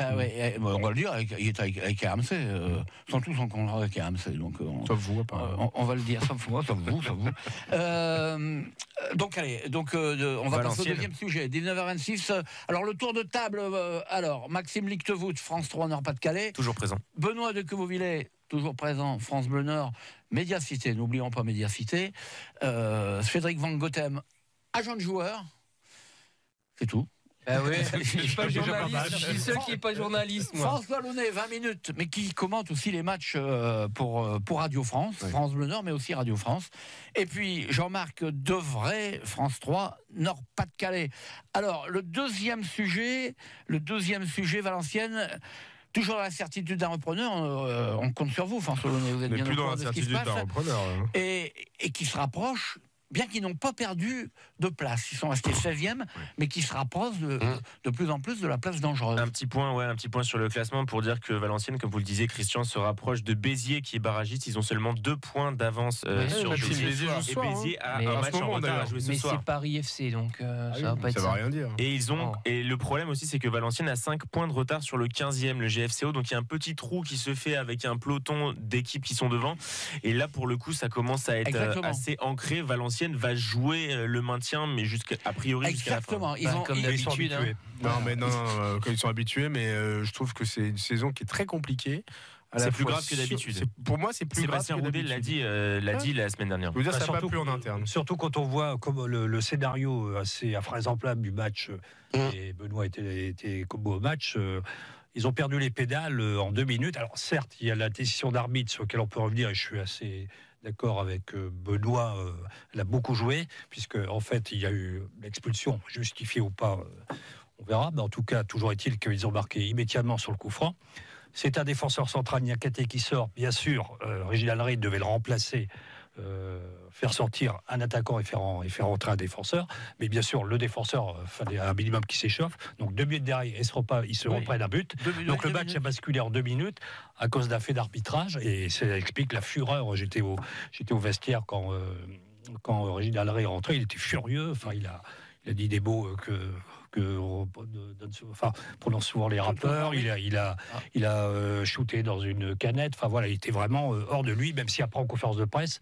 Speaker 2: on va le dire, il est avec RMC. Sont tous en contrat avec RMC.
Speaker 4: Sauf vous,
Speaker 2: on va le dire, sauf moi, sauf vous. Donc on va passer au deuxième sujet. 19h26. Alors le tour de table. Maxime Lichtevoet, France 3 Nord-Pas-de-Calais.
Speaker 3: Toujours présent.
Speaker 2: Benoît de Quevauvillers, toujours présent. France Bleu Nord. Médiacité, n'oublions pas Médiacité. Cédric Van Gotem, agent de joueur. C'est tout.
Speaker 6: Ah oui, je suis pas journaliste, je suis seul qui n'est pas journaliste, moi.
Speaker 2: François Launay, 20 minutes, mais qui commente aussi les matchs pour Radio France, France Bleu Nord, mais aussi Radio France. Et puis Jean-Marc Devray, France 3, Nord-Pas-de-Calais. Alors, le deuxième sujet, Valenciennes. Toujours dans la certitude d'un repreneur, on compte sur vous, François Launay. Vous êtes bien
Speaker 4: plus dans la certitude d'un repreneur.
Speaker 2: Et qui se rapproche bien qu'ils n'ont pas perdu de place. Ils sont restés 16e, mais qui se rapprochent de plus en plus de la place dangereuse.
Speaker 3: Un petit point sur le classement pour dire que Valenciennes, comme vous le disiez, Christian, se rapproche de Béziers qui est barragiste. Ils ont seulement 2 points d'avance sur Béziers. Et Béziers a un match en retard à jouer ce soir.
Speaker 6: Mais c'est Paris FC, donc ça va pas être
Speaker 4: ça. Ça va rien dire.
Speaker 3: Et le problème aussi, c'est que Valenciennes a 5 points de retard sur le 15e, le GFCO. Donc il y a un petit trou qui se fait avec un peloton d'équipes qui sont devant. Et là, pour le coup, ça commence à être assez ancré. Valenciennes va jouer le maintien, mais a priori jusqu'à la fin.
Speaker 2: Exactement.
Speaker 6: Comme d'habitude.
Speaker 4: Non, ils sont habitués, mais je trouve que c'est une saison qui est très compliquée.
Speaker 3: C'est plus grave que d'habitude.
Speaker 4: Pour moi, c'est plus grave.
Speaker 3: Sébastien Roudet l'a dit la semaine dernière.
Speaker 4: Ça n'a pas plu en interne.
Speaker 5: Surtout quand on voit comme le scénario assez invraisemblable du match, et Benoît était comme au match. Ils ont perdu les pédales en 2 minutes. Alors certes, il y a la décision d'arbitre sur laquelle on peut revenir, et je suis assez d'accord avec Benoît, elle a beaucoup joué, puisque en fait, il y a eu l'expulsion, justifiée ou pas, on verra. Mais en tout cas, toujours est-il qu'ils ont marqué immédiatement sur le coup franc. C'est un défenseur central, Niakate, qui sort. Bien sûr, Réginald Rey devait le remplacer, faire sortir un attaquant et faire rentrer un défenseur. Mais bien sûr, le défenseur, fallait un minimum qui s'échauffe. Donc 2 minutes derrière, ils se reprennent un but. Donc le match a basculé en 2 minutes à cause d'un fait d'arbitrage. Et ça explique la fureur. J'étais au vestiaire quand Réginald Rey est rentré. Il était furieux. Enfin, il a dit des mots prononcent souvent les rappeurs. Il a shooté dans une canette. Enfin voilà, il était vraiment hors de lui, même si après en conférence de presse,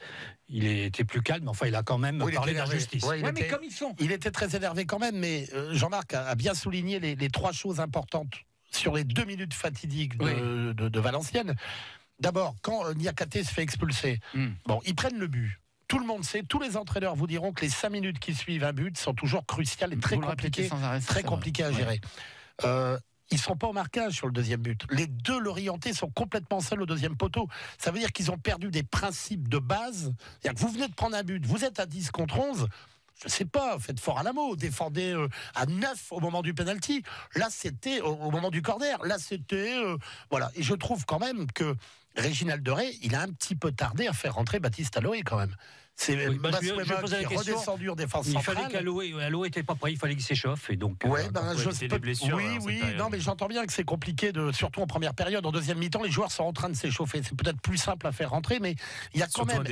Speaker 5: il était plus calme. Enfin, il a quand même parlé d'injustice.
Speaker 2: Mais comme ils sont.
Speaker 7: Il était très énervé quand même, mais Jean-Marc a bien souligné les 3 choses importantes sur les 2 minutes fatidiques de Valenciennes. D'abord, quand Niakate se fait expulser, ils prennent le but. Tout le monde sait, tous les entraîneurs vous diront que les 5 minutes qui suivent un but sont toujours cruciales et très compliquées à gérer. Ils ne sont pas au marquage sur le 2e but. Les 2 Lorientais sont complètement seuls au 2e poteau. Ça veut dire qu'ils ont perdu des principes de base. C'est-à-dire que vous venez de prendre un but, vous êtes à 10 contre 11. Je sais pas, faites fort à la mot, défendez à 9 au moment du penalty. Là, c'était au moment du corner. Là, c'était voilà. Et je trouve quand même que Réginald Rey, il a un petit peu tardé à faire rentrer Baptiste Aloé quand même. C'est Masouema qui est redescendu en défense centrale.
Speaker 5: Il fallait qu'Aloé n'était pas prêt, il fallait qu'il s'échauffe. Et donc,
Speaker 3: des blessures.
Speaker 7: Oui, non, mais j'entends bien que c'est compliqué, surtout en première période. En deuxième mi-temps, les joueurs sont en train de s'échauffer. C'est peut-être plus simple à faire rentrer, mais il y a quand même,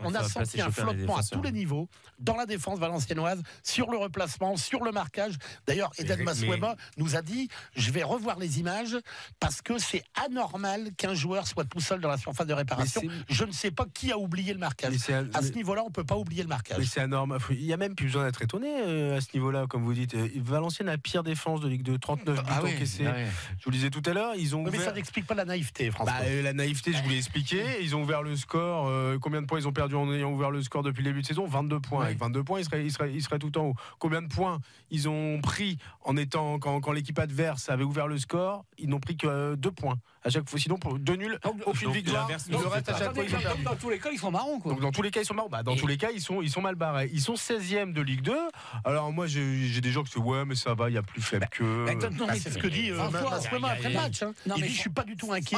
Speaker 7: on a senti un flottement à tous les niveaux, dans la défense valenciennoise, sur le replacement, sur le marquage. D'ailleurs, Eden Masouema nous a dit, je vais revoir les images, parce que c'est anormal qu'un joueur soit tout seul dans la surface de réparation. Je ne sais pas qui a oublié le marquage. À ce niveau-là, on ne peut pas oublier le marquage.
Speaker 4: Mais c'est anormal. Il n'y a même plus besoin d'être étonné à ce niveau-là, comme vous dites. Valenciennes a la pire défense de Ligue 2, 39 buts encaissés. Je vous le disais tout à l'heure.
Speaker 7: Mais ça n'explique pas la naïveté, François.
Speaker 4: La naïveté, je vous l'ai expliqué. Ils ont ouvert le score. Combien de points ils ont perdu en ayant ouvert le score depuis le début de saison? 22 points. Avec 22 points, ils seraient tout en haut. Combien de points ils ont pris quand l'équipe adverse avait ouvert le score? Ils n'ont pris que 2 points. À chaque fois, sinon, pour 2 nuls, aucune victoire.
Speaker 2: Le reste, à chaque fois, ils ont perdu. Dans tous les cas, ils sont marrons, quoi.
Speaker 4: Donc, dans tous les cas, ils sont marrons. Dans tous les cas, ils sont mal barrés. Ils sont 16e de Ligue 2. Alors, moi, j'ai des gens qui disent ouais, mais ça va, il y a plus faible que.
Speaker 7: C'est ce que dit Masouema après le match. Il dit je suis pas du tout inquiet.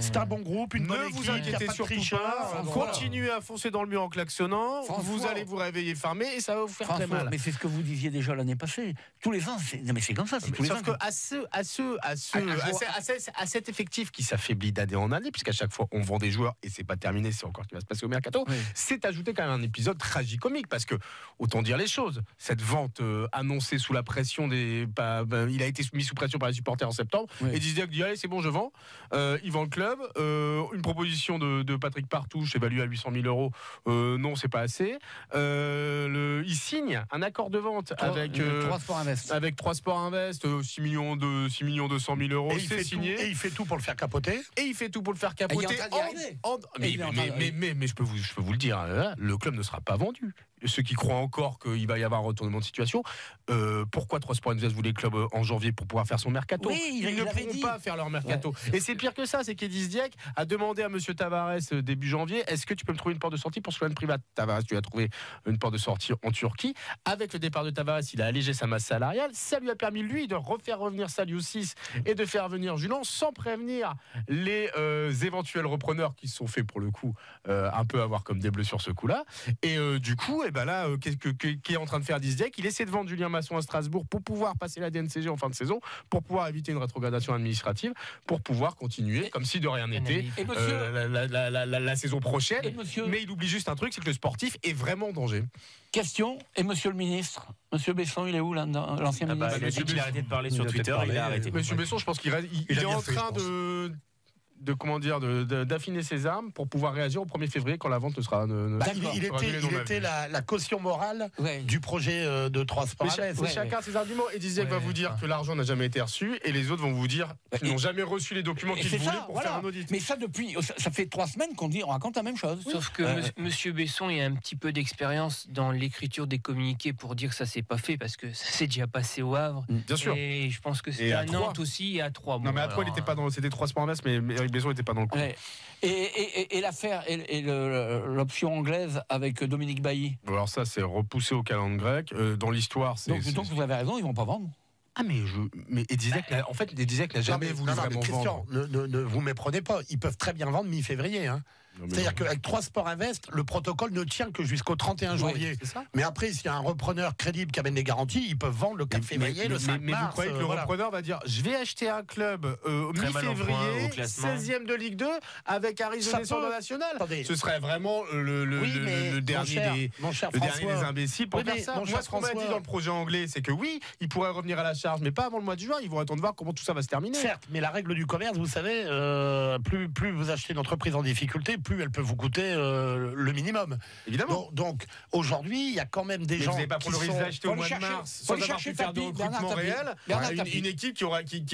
Speaker 7: C'est un bon groupe, une bonne équipe.
Speaker 4: Ne vous inquiétez surtout pas. Continuez à foncer dans le mur en klaxonnant. Vous allez vous réveiller fermé et ça va vous faire très mal.
Speaker 2: Mais c'est ce que vous disiez déjà l'année passée. Tous les ans, c'est comme ça.
Speaker 4: Sauf qu'à cet effectif qui s'affaiblit d'année en année, puisqu'à chaque fois on vend des joueurs et c'est pas terminé, c'est encore ce qui va se passer au mercato. C'est ajouté quand même un épisode tragicomique parce que autant dire les choses. Cette vente annoncée sous la pression il a été mis sous pression par les supporters en septembre. Et Didier dit allez, c'est bon, je vends. Il vend le club. Une proposition de Patrick Partouche évaluée à 800 000 euros. Non, c'est pas assez. Il signe un accord de vente avec
Speaker 2: 3 Sports Invest.
Speaker 4: Avec 3 Sports Invest, 6 millions 200 000 euros. C'est signé.
Speaker 7: Et il fait tout pour le faire capoter.
Speaker 4: Mais je peux vous le dire, le club ne sera pas vendu. Ceux qui croient encore qu'il va y avoir un retournement de situation, pourquoi 3 Sports Invest voulait le club en janvier pour pouvoir faire son mercato? Ils ne pourront pas faire leur mercato. Et c'est pire que ça, c'est qu'Edis Diek a demandé à Monsieur Tavares début janvier, est-ce que tu peux me trouver une porte de sortie pour Sloan Privat? Tavares, tu as trouvé une porte de sortie en Turquie. Avec le départ de Tavares, il a allégé sa masse salariale. Ça lui a permis, lui, de refaire revenir Saliou 6 et de faire venir Julan sans prévenir les éventuels repreneurs qui se sont fait, pour le coup, un peu avoir comme des bleus sur ce coup-là. Et du coup, bah là, qu'est en train de faire Disdiac? Il essaie de vendre Julien Masson à Strasbourg pour pouvoir passer la DNCG en fin de saison, pour pouvoir éviter une rétrogradation administrative, pour pouvoir continuer comme si de rien n'était la saison prochaine. Mais il oublie juste un truc, c'est que le sportif est vraiment en danger.
Speaker 2: Question, et monsieur le ministre, monsieur Besson, il est où là, l'ancien ministre?
Speaker 3: Il a dit qu'il a arrêté de parler sur Twitter, il a arrêté.
Speaker 4: Monsieur Besson, je pense qu'il est en train d'affiner ses armes pour pouvoir réagir au 1er février quand la vente ne sera.
Speaker 7: Il était la caution morale du projet de 3 sports.
Speaker 4: Mais chacun ses arguments. Et Disdiac va vous dire que l'argent n'a jamais été reçu, et les autres vont vous dire qu'ils n'ont jamais reçu les documents qu'ils voulaient pour faire un audit.
Speaker 2: Mais ça, ça fait 3 semaines qu'on raconte la même chose.
Speaker 6: Sauf que monsieur Besson, il a un petit peu d'expérience dans l'écriture des communiqués pour dire que ça s'est pas fait, parce que ça s'est déjà passé au Havre.
Speaker 4: Bien sûr.
Speaker 6: Et je pense que c'était à Nantes aussi et à Troyes.
Speaker 4: Non, mais à Troyes, il n'était pas dans. C'était 3 sports en mais Eric Besson n'était pas dans le coup.
Speaker 2: Et l'affaire et l'option anglaise avec Dominique Bailly.
Speaker 4: Alors ça, c'est repoussé au calendrier grec. Dans l'histoire, c'est.
Speaker 2: Donc vous avez raison, ils vont pas vendre.
Speaker 4: Ah mais Disdiac n'a jamais voulu vraiment
Speaker 7: Christian,
Speaker 4: vendre.
Speaker 7: ne vous méprenez pas. Ils peuvent très bien vendre mi-février. C'est-à-dire qu'avec 3 sports Invest, le protocole ne tient que jusqu'au 31 janvier. Mais après, s'il y a un repreneur crédible qui amène des garanties, ils peuvent vendre le 4 février, le 5 mars.
Speaker 4: Mais vous croyez que le repreneur va dire: je vais acheter un club mi-février, 16e de Ligue 2, avec un risque de descente nationale? Ce serait vraiment le dernier des imbéciles pour faire ça. Moi, ce qu'on m'a dit dans le projet anglais, c'est que oui, ils pourraient revenir à la charge, mais pas avant le mois de juin. Ils vont attendre de voir comment tout ça va se terminer.
Speaker 7: Certes, mais la règle du commerce, vous savez, plus vous achetez une entreprise en difficulté, plus elle peut vous coûter le minimum.
Speaker 4: Évidemment.
Speaker 7: Donc aujourd'hui, il y a quand même des gens.
Speaker 4: Vous n'avez pas pour le risque d'acheter au mois de mars sans avoir pu faire de recrutement réel. Une équipe qui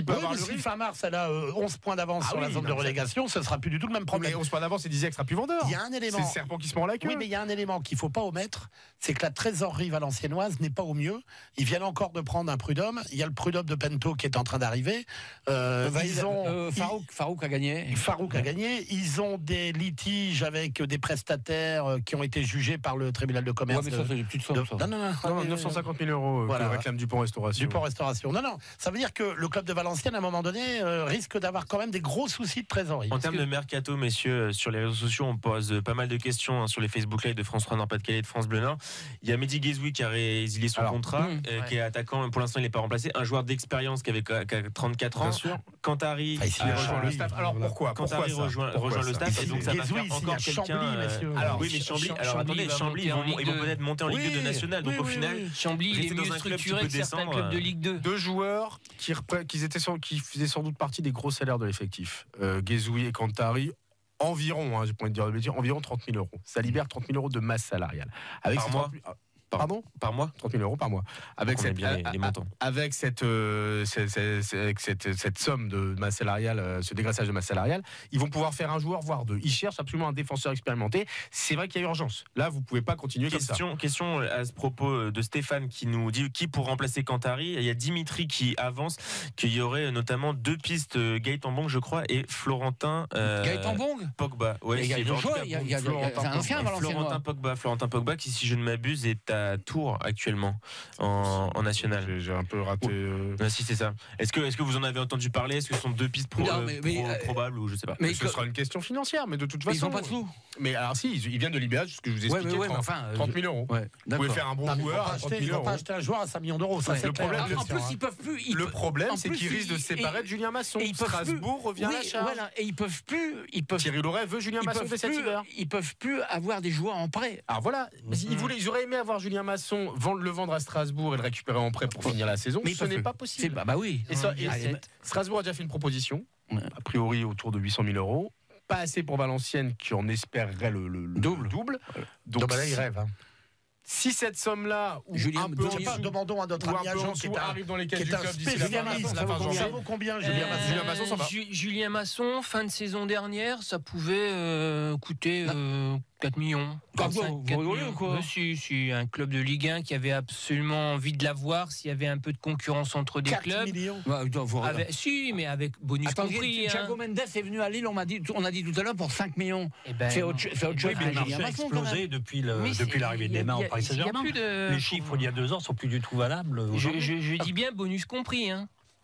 Speaker 4: peut avoir le risque.
Speaker 7: Fin mars, elle a 11 points d'avance sur la zone de relégation, ce ne sera plus du tout le même problème.
Speaker 4: Mais 11 points d'avance, c'est Disdiac sera plus vendeur.
Speaker 7: Il y a un élément.
Speaker 4: C'est le serpent qui se mord la queue.
Speaker 7: Oui, mais il y a un élément qu'il ne faut pas omettre, c'est que la trésorerie valenciennoise n'est pas au mieux. Ils viennent encore de prendre un prud'homme. Il y a le prud'homme de Pento qui est en train d'arriver.
Speaker 2: Farouk a gagné.
Speaker 7: Farouk a gagné. Ils ont des litiges avec des prestataires qui ont été jugés par le tribunal de commerce.
Speaker 2: Ouais, mais ça, c'est des petites sommes.
Speaker 7: Non,
Speaker 4: 950 000 euros que réclame Dupont-Restauration.
Speaker 7: Dupont-Restauration. Non, ça veut dire que le club de Valenciennes, à un moment donné, risque d'avoir quand même des gros soucis de trésorerie.
Speaker 3: En termes de mercato, messieurs, sur les réseaux sociaux, on pose pas mal de questions sur les Facebook Live de France 3 Nord-Pas-de-Calais et de France Bleu Nord. Il y a Mehdi Guezoui qui a résilié son contrat, qui est attaquant. Pour l'instant, il n'est pas remplacé. Un joueur d'expérience qui avait 34 ans.
Speaker 4: Bien sûr.
Speaker 3: Kantari
Speaker 4: rejoint le staff. Alors pourquoi
Speaker 3: Kantari rejoint le staff, et donc ça va faire encore quelqu'un. Oui, mais Chambly, alors attendez, Chambly, ils vont peut-être monter en Ligue 2 de nationale. Donc au final,
Speaker 6: Chambly, il est mieux structuré que certains clubs de Ligue 2.
Speaker 4: 2 joueurs qui faisaient sans doute partie des gros salaires de l'effectif. Guezoui et Kantari. Environ, j'ai pas envie de dire de bêtises, environ 30 000 euros. Ça libère 30 000 euros de masse salariale. Avec
Speaker 3: par mois.
Speaker 4: Pardon ?
Speaker 3: Par mois ?
Speaker 4: 30 000 euros par mois. Avec cette somme de masse salariale, ce dégraissage de masse salariale, ils vont pouvoir faire un joueur, voire 2. Ils cherchent absolument un défenseur expérimenté. C'est vrai qu'il y a urgence. Là, vous ne pouvez pas continuer comme ça.
Speaker 3: Question à ce propos de Stéphane qui nous dit qui pour remplacer Kantari. Il y a Dimitri qui avance, qu'il y aurait notamment 2 pistes, Gaëtan Bong, je crois, et Florentin...
Speaker 2: Gaëtan Bong
Speaker 3: Pogba. Ouais,
Speaker 2: il y a un ancien Valenciennois.
Speaker 3: Florentin Pogba qui, si je ne m'abuse, est à Tours actuellement en national.
Speaker 4: J'ai un peu raté.
Speaker 3: Si c'est ça. Est-ce que vous en avez entendu parler? Est-ce que ce sont 2 pistes probables ou je sais pas?
Speaker 4: Mais ce sera une question financière, mais de toute façon.
Speaker 2: Ils n'ont pas de sous.
Speaker 4: Mais alors si, ils viennent de libérer ce que je vous ai expliqué. 30 000 euros. Vous pouvez faire un bon joueur.
Speaker 7: Ils vont pas acheter un joueur à 5 millions d'euros. Ça, c'est le problème.
Speaker 2: En plus, ils peuvent plus.
Speaker 4: Le problème, c'est qu'ils risquent de se séparer de Julien Masson. Strasbourg revient à la charge.
Speaker 2: Et ils peuvent plus.
Speaker 4: Thierry Loret veut Julien Masson de cet hiver.
Speaker 2: Ils peuvent plus avoir des joueurs en prêt.
Speaker 4: Alors voilà, ils auraient aimé avoir Julien Masson, le vendre à Strasbourg et le récupérer en prêt pour finir la saison. Mais ce n'est pas possible.
Speaker 2: Bah oui.
Speaker 4: Strasbourg a déjà fait une proposition, a priori autour de 800 000 euros. Pas assez pour Valenciennes qui en espérerait le double. Donc
Speaker 7: là, il rêve.
Speaker 4: Si cette somme-là,
Speaker 7: demandons à notre ami agent qui
Speaker 4: arrive dans les caisses du club
Speaker 7: spécialiste, ça vaut combien Julien Masson?
Speaker 6: Julien Masson, fin de saison dernière, ça pouvait coûter 4 millions.
Speaker 2: Vous rigolez ou quoi?
Speaker 6: Si, un club de Ligue 1 qui avait absolument envie de l'avoir, s'il y avait un peu de concurrence entre des
Speaker 7: 4
Speaker 6: clubs.
Speaker 7: Millions.
Speaker 6: Mais avec bonus compris.
Speaker 2: Thiago Mendes est venu à Lille, on a dit tout à l'heure, pour 5 millions. C'est autre chose.
Speaker 5: Le marché a explosé depuis l'arrivée de Neymar au Paris Saint-Germain. Les chiffres d'il y a 2 ans sont plus du tout valables.
Speaker 6: Je dis bien bonus compris.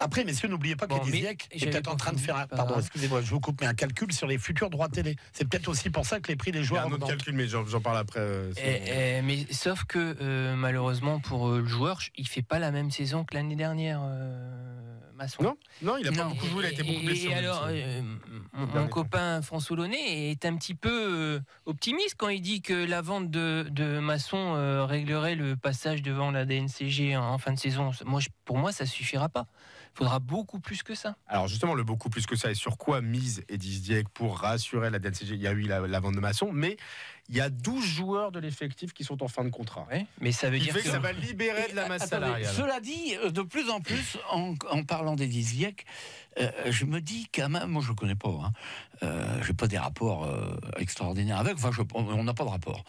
Speaker 7: Après, messieurs, n'oubliez pas
Speaker 6: Bon,
Speaker 7: qu'Ediziek
Speaker 6: mais
Speaker 7: est
Speaker 6: j'avais
Speaker 7: peut-être en train de faire un...
Speaker 6: pas-
Speaker 7: Pardon, excusez-moi, je vous coupe, mais un calcul sur les futurs droits télé. C'est peut-être aussi pour ça que les prix des
Speaker 4: Il y a
Speaker 7: joueurs
Speaker 4: un autre
Speaker 7: augmentent.
Speaker 4: calcul, mais j'en parle après.
Speaker 6: Mais sauf que malheureusement pour le joueur, il fait pas la même saison que l'année dernière, Masson.
Speaker 4: Non, il a pas
Speaker 6: Non.
Speaker 4: beaucoup joué, il a été beaucoup blessé.
Speaker 6: Et alors, mon
Speaker 4: dernier
Speaker 6: copain François Launay est un petit peu optimiste quand il dit que la vente de Masson réglerait le passage devant la DNCG en fin de saison. Pour moi, ça suffira pas. Il faudra beaucoup plus que ça.
Speaker 4: Alors justement, le beaucoup plus que ça, et sur quoi mise Edis Dieck pour rassurer la DNCG? Il y a eu la vente de Masson, mais il y a 12 joueurs de l'effectif qui sont en fin de contrat.
Speaker 6: Ouais, mais ça veut
Speaker 4: Il
Speaker 6: dire
Speaker 4: fait que ça va libérer de la masse
Speaker 2: Attendez,
Speaker 4: salariale.
Speaker 2: cela dit, de plus en plus, en parlant d'Edis Dieck, je me dis quand même, moi je ne le connais pas, je n'ai pas des rapports extraordinaires avec, on n'a pas de rapport.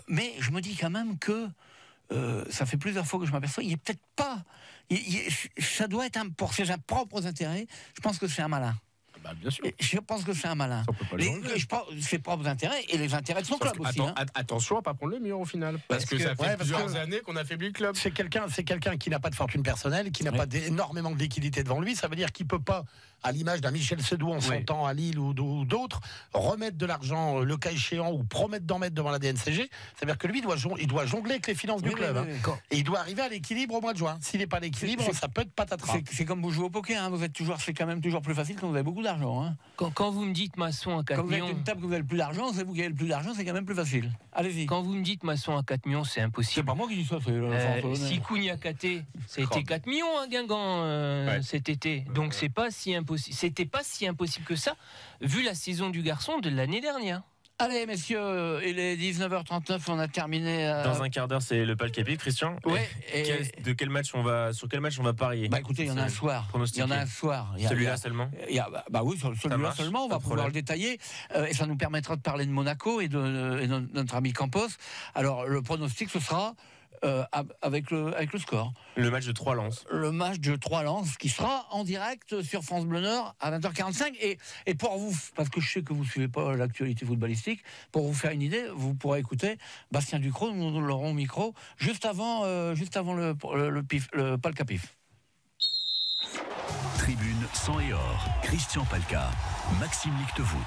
Speaker 2: Mais je me dis quand même que ça fait plusieurs fois que je m'aperçois, il n'est peut-être pas... ça doit être pour ses propres intérêts, je pense que c'est un malin.
Speaker 4: Bah, bien sûr.
Speaker 2: Je pense que c'est un malin.
Speaker 4: Ça, on peut pas le changer.
Speaker 2: Je pense ses propres intérêts et les intérêts de son club aussi.
Speaker 4: Attention à pas prendre le mur au final. Parce que ça fait plusieurs années qu'on affaiblit le club.
Speaker 7: C'est quelqu'un qui n'a pas de fortune personnelle, qui n'a pas énormément de liquidité devant lui. Ça veut dire qu'il peut pas, à l'image d'un Michel Sedou en son temps à Lille ou d'autres, remettre de l'argent le cas échéant ou promettre d'en mettre devant la DNCG. Ça veut dire que lui, il doit jongler avec les finances du club. Et il doit arriver à l'équilibre au mois de juin. S'il n'est pas à l'équilibre, ça peut être patatras.
Speaker 2: C'est comme vous jouez au poker, c'est quand même toujours plus facile quand vous avez beaucoup d'argent.
Speaker 6: Quand vous me dites Masson à 4
Speaker 2: quand vous
Speaker 6: millions...
Speaker 2: êtes une table que vous avez le plus d'argent, c'est vous qui avez le plus d'argent, c'est quand même plus facile. Allez-y.
Speaker 6: Quand vous me dites Masson à 4 millions, c'est impossible.
Speaker 2: C'est pas moi qui dis ça, c'est
Speaker 6: Si Kouniakaté, c'était 4 millions à Guingamp cet été. Donc c'est pas si impossible. C'était pas si impossible que ça, vu la saison du garçon de l'année dernière.
Speaker 2: Allez, messieurs, il est 19h39, on a terminé.
Speaker 3: Dans un quart d'heure, c'est le Palcapip, Christian.
Speaker 2: Ouais.
Speaker 3: Sur quel match on va parier?
Speaker 2: Bah écoutez, il y en a un soir.
Speaker 3: Pronostiqué.
Speaker 2: Il y en a un soir.
Speaker 3: Celui-là seulement.
Speaker 2: Bah oui, celui-là seulement, on va pouvoir le détailler. Et ça nous permettra de parler de Monaco et de notre ami Campos. Alors, le pronostic, ce sera avec le score.
Speaker 3: Le match de 3 Lens.
Speaker 2: Le match de 3 Lens qui sera en direct sur France Bleu Nord à 20h45. Et pour vous, parce que je sais que vous ne suivez pas l'actualité footballistique, pour vous faire une idée, vous pourrez écouter Bastien Ducrot, nous l'aurons au micro, juste avant le Palcapif.
Speaker 1: Tribune sang et or, Christian Palka, Maxime Lichtevoet.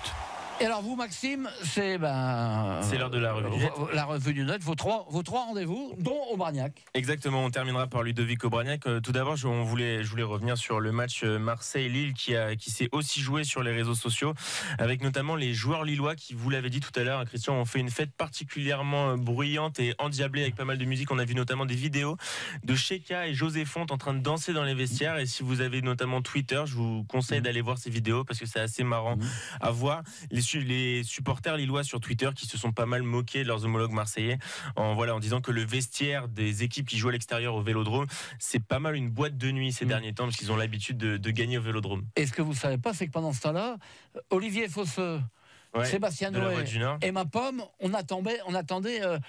Speaker 2: Et alors vous, Maxime, c'est
Speaker 3: l'heure de la revue du net.
Speaker 2: La revue du net, vos trois rendez-vous, dont Aubragnac.
Speaker 3: Exactement, on terminera par Ludovic Aubragnac. Tout d'abord, je voulais revenir sur le match Marseille-Lille qui s'est aussi joué sur les réseaux sociaux, avec notamment les joueurs lillois qui, vous l'avez dit tout à l'heure, Christian, ont fait une fête particulièrement bruyante et endiablée avec pas mal de musique. On a vu notamment des vidéos de Cheka et José Fonte en train de danser dans les vestiaires. Et si vous avez notamment Twitter, je vous conseille d'aller voir ces vidéos parce que c'est assez marrant à voir. Les supporters lillois sur Twitter qui se sont pas mal moqués de leurs homologues marseillais en disant que le vestiaire des équipes qui jouent à l'extérieur au Vélodrome, c'est pas mal une boîte de nuit ces derniers temps parce qu'ils ont l'habitude de gagner au Vélodrome.
Speaker 2: Et ce que vous savez pas, c'est que pendant ce temps-là, Olivier Fosseux, Sébastien Noé et ma pomme, on attendait.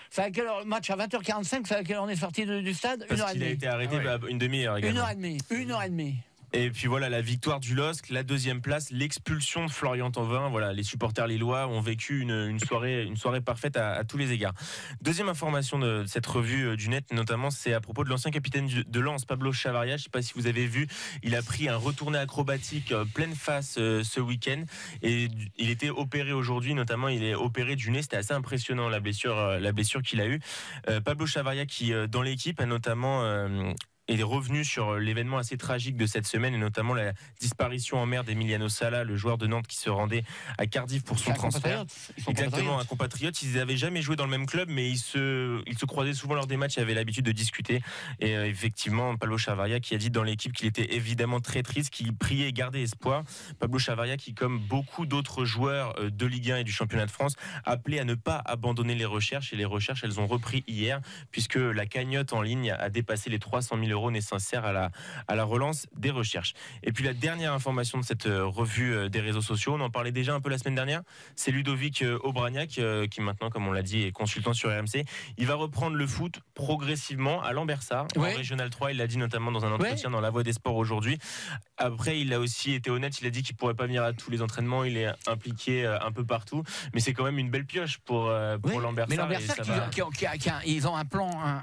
Speaker 2: C'est à quelle heure, match à 20h45, c'est à quelle heure on est sorti du stade?
Speaker 3: Parce qu'il a été arrêté une demi-heure également.
Speaker 2: 1h30.
Speaker 3: Et puis voilà, la victoire du LOSC, la deuxième place, l'expulsion de Florian Thauvin. Voilà, les supporters lillois ont vécu une soirée parfaite à tous les égards. Deuxième information de cette revue du net, notamment, c'est à propos de l'ancien capitaine de Lens, Pablo Chavaria. Je ne sais pas si vous avez vu, il a pris un retourné acrobatique pleine face ce week-end. Et il était opéré aujourd'hui, notamment, il est opéré du nez. C'était assez impressionnant, la blessure qu'il a eue. Pablo Chavaria, qui dans l'équipe a notamment... est revenu sur l'événement assez tragique de cette semaine et notamment la disparition en mer d'Emiliano Sala, le joueur de Nantes qui se rendait à Cardiff pour son transfert. Exactement, un compatriote. Ils n'avaient jamais joué dans le même club, mais ils se croisaient souvent lors des matchs et avaient l'habitude de discuter. Et effectivement, Pablo Chavaria qui a dit dans l'équipe qu'il était évidemment très triste, qu'il priait et gardait espoir. Pablo Chavaria qui, comme beaucoup d'autres joueurs de Ligue 1 et du championnat de France, appelait à ne pas abandonner les recherches. Et les recherches, elles ont repris hier, puisque la cagnotte en ligne a dépassé les 300 000 € nécessaires à la relance des recherches. Et puis la dernière information de cette revue des réseaux sociaux, on en parlait déjà un peu la semaine dernière, c'est Ludovic Aubragnac qui maintenant, comme on l'a dit, est consultant sur RMC. Il va reprendre le foot progressivement à Lambersart, en Régional 3. Il l'a dit notamment dans un entretien dans La Voix des Sports aujourd'hui. Après, il a aussi été honnête, il a dit qu'il ne pourrait pas venir à tous les entraînements, il est impliqué un peu partout, mais c'est quand même une belle pioche pour Lambersart.
Speaker 2: Mais Lambersart, ils ont un plan,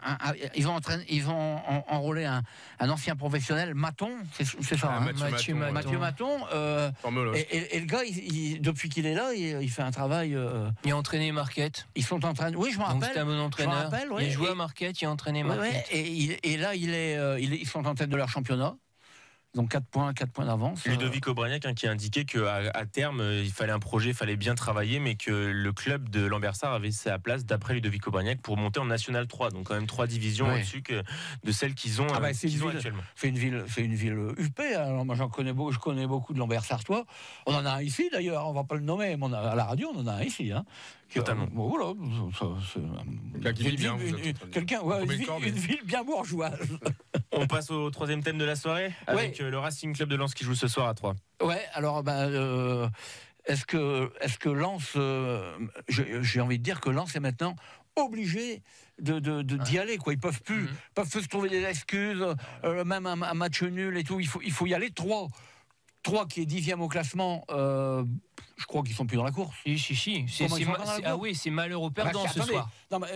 Speaker 2: ils ont enrôlé appelé un ancien professionnel, Maton, c'est ça, hein,
Speaker 6: Mathieu
Speaker 2: Maton. Et le gars, depuis qu'il est là, il fait un travail.
Speaker 6: Il a entraîné Marquette.
Speaker 2: Ils sont en train. Oui, je me rappelle.
Speaker 6: Donc c'est un bon entraîneur.
Speaker 2: Ouais,
Speaker 6: il a joué à Marquette, il a entraîné Marquette.
Speaker 2: Et là, ils sont en tête de leur championnat. Donc 4 points d'avance.
Speaker 3: Ludovic Aubragnac qui a indiqué qu'à terme, il fallait un projet, il fallait bien travailler, mais que le club de Lambersart avait sa place, d'après Ludovic Aubragnac, pour monter en National 3. Donc quand même 3 divisions au-dessus de celles qu'ils ont, actuellement.
Speaker 2: C'est une ville huppée. Alors moi, je connais beaucoup de Lambersartois. On en a un ici d'ailleurs, on va pas le nommer, mais à la radio, on en a un ici. Hein.
Speaker 3: Totalement.
Speaker 2: Voilà, une ville bien bourgeoise.
Speaker 3: On passe au troisième thème de la soirée avec le Racing Club de Lens qui joue ce soir à 3.
Speaker 2: Ouais, alors est-ce que Lens, j'ai envie de dire que Lens est maintenant obligé d'y aller, quoi. Ils peuvent plus se trouver des excuses, même un match nul et tout. Il faut y aller. 3 qui est 10e au classement, je crois qu'ils sont plus dans la course.
Speaker 6: Si. C'est malheureux perdant ce soir.
Speaker 2: Non, mais,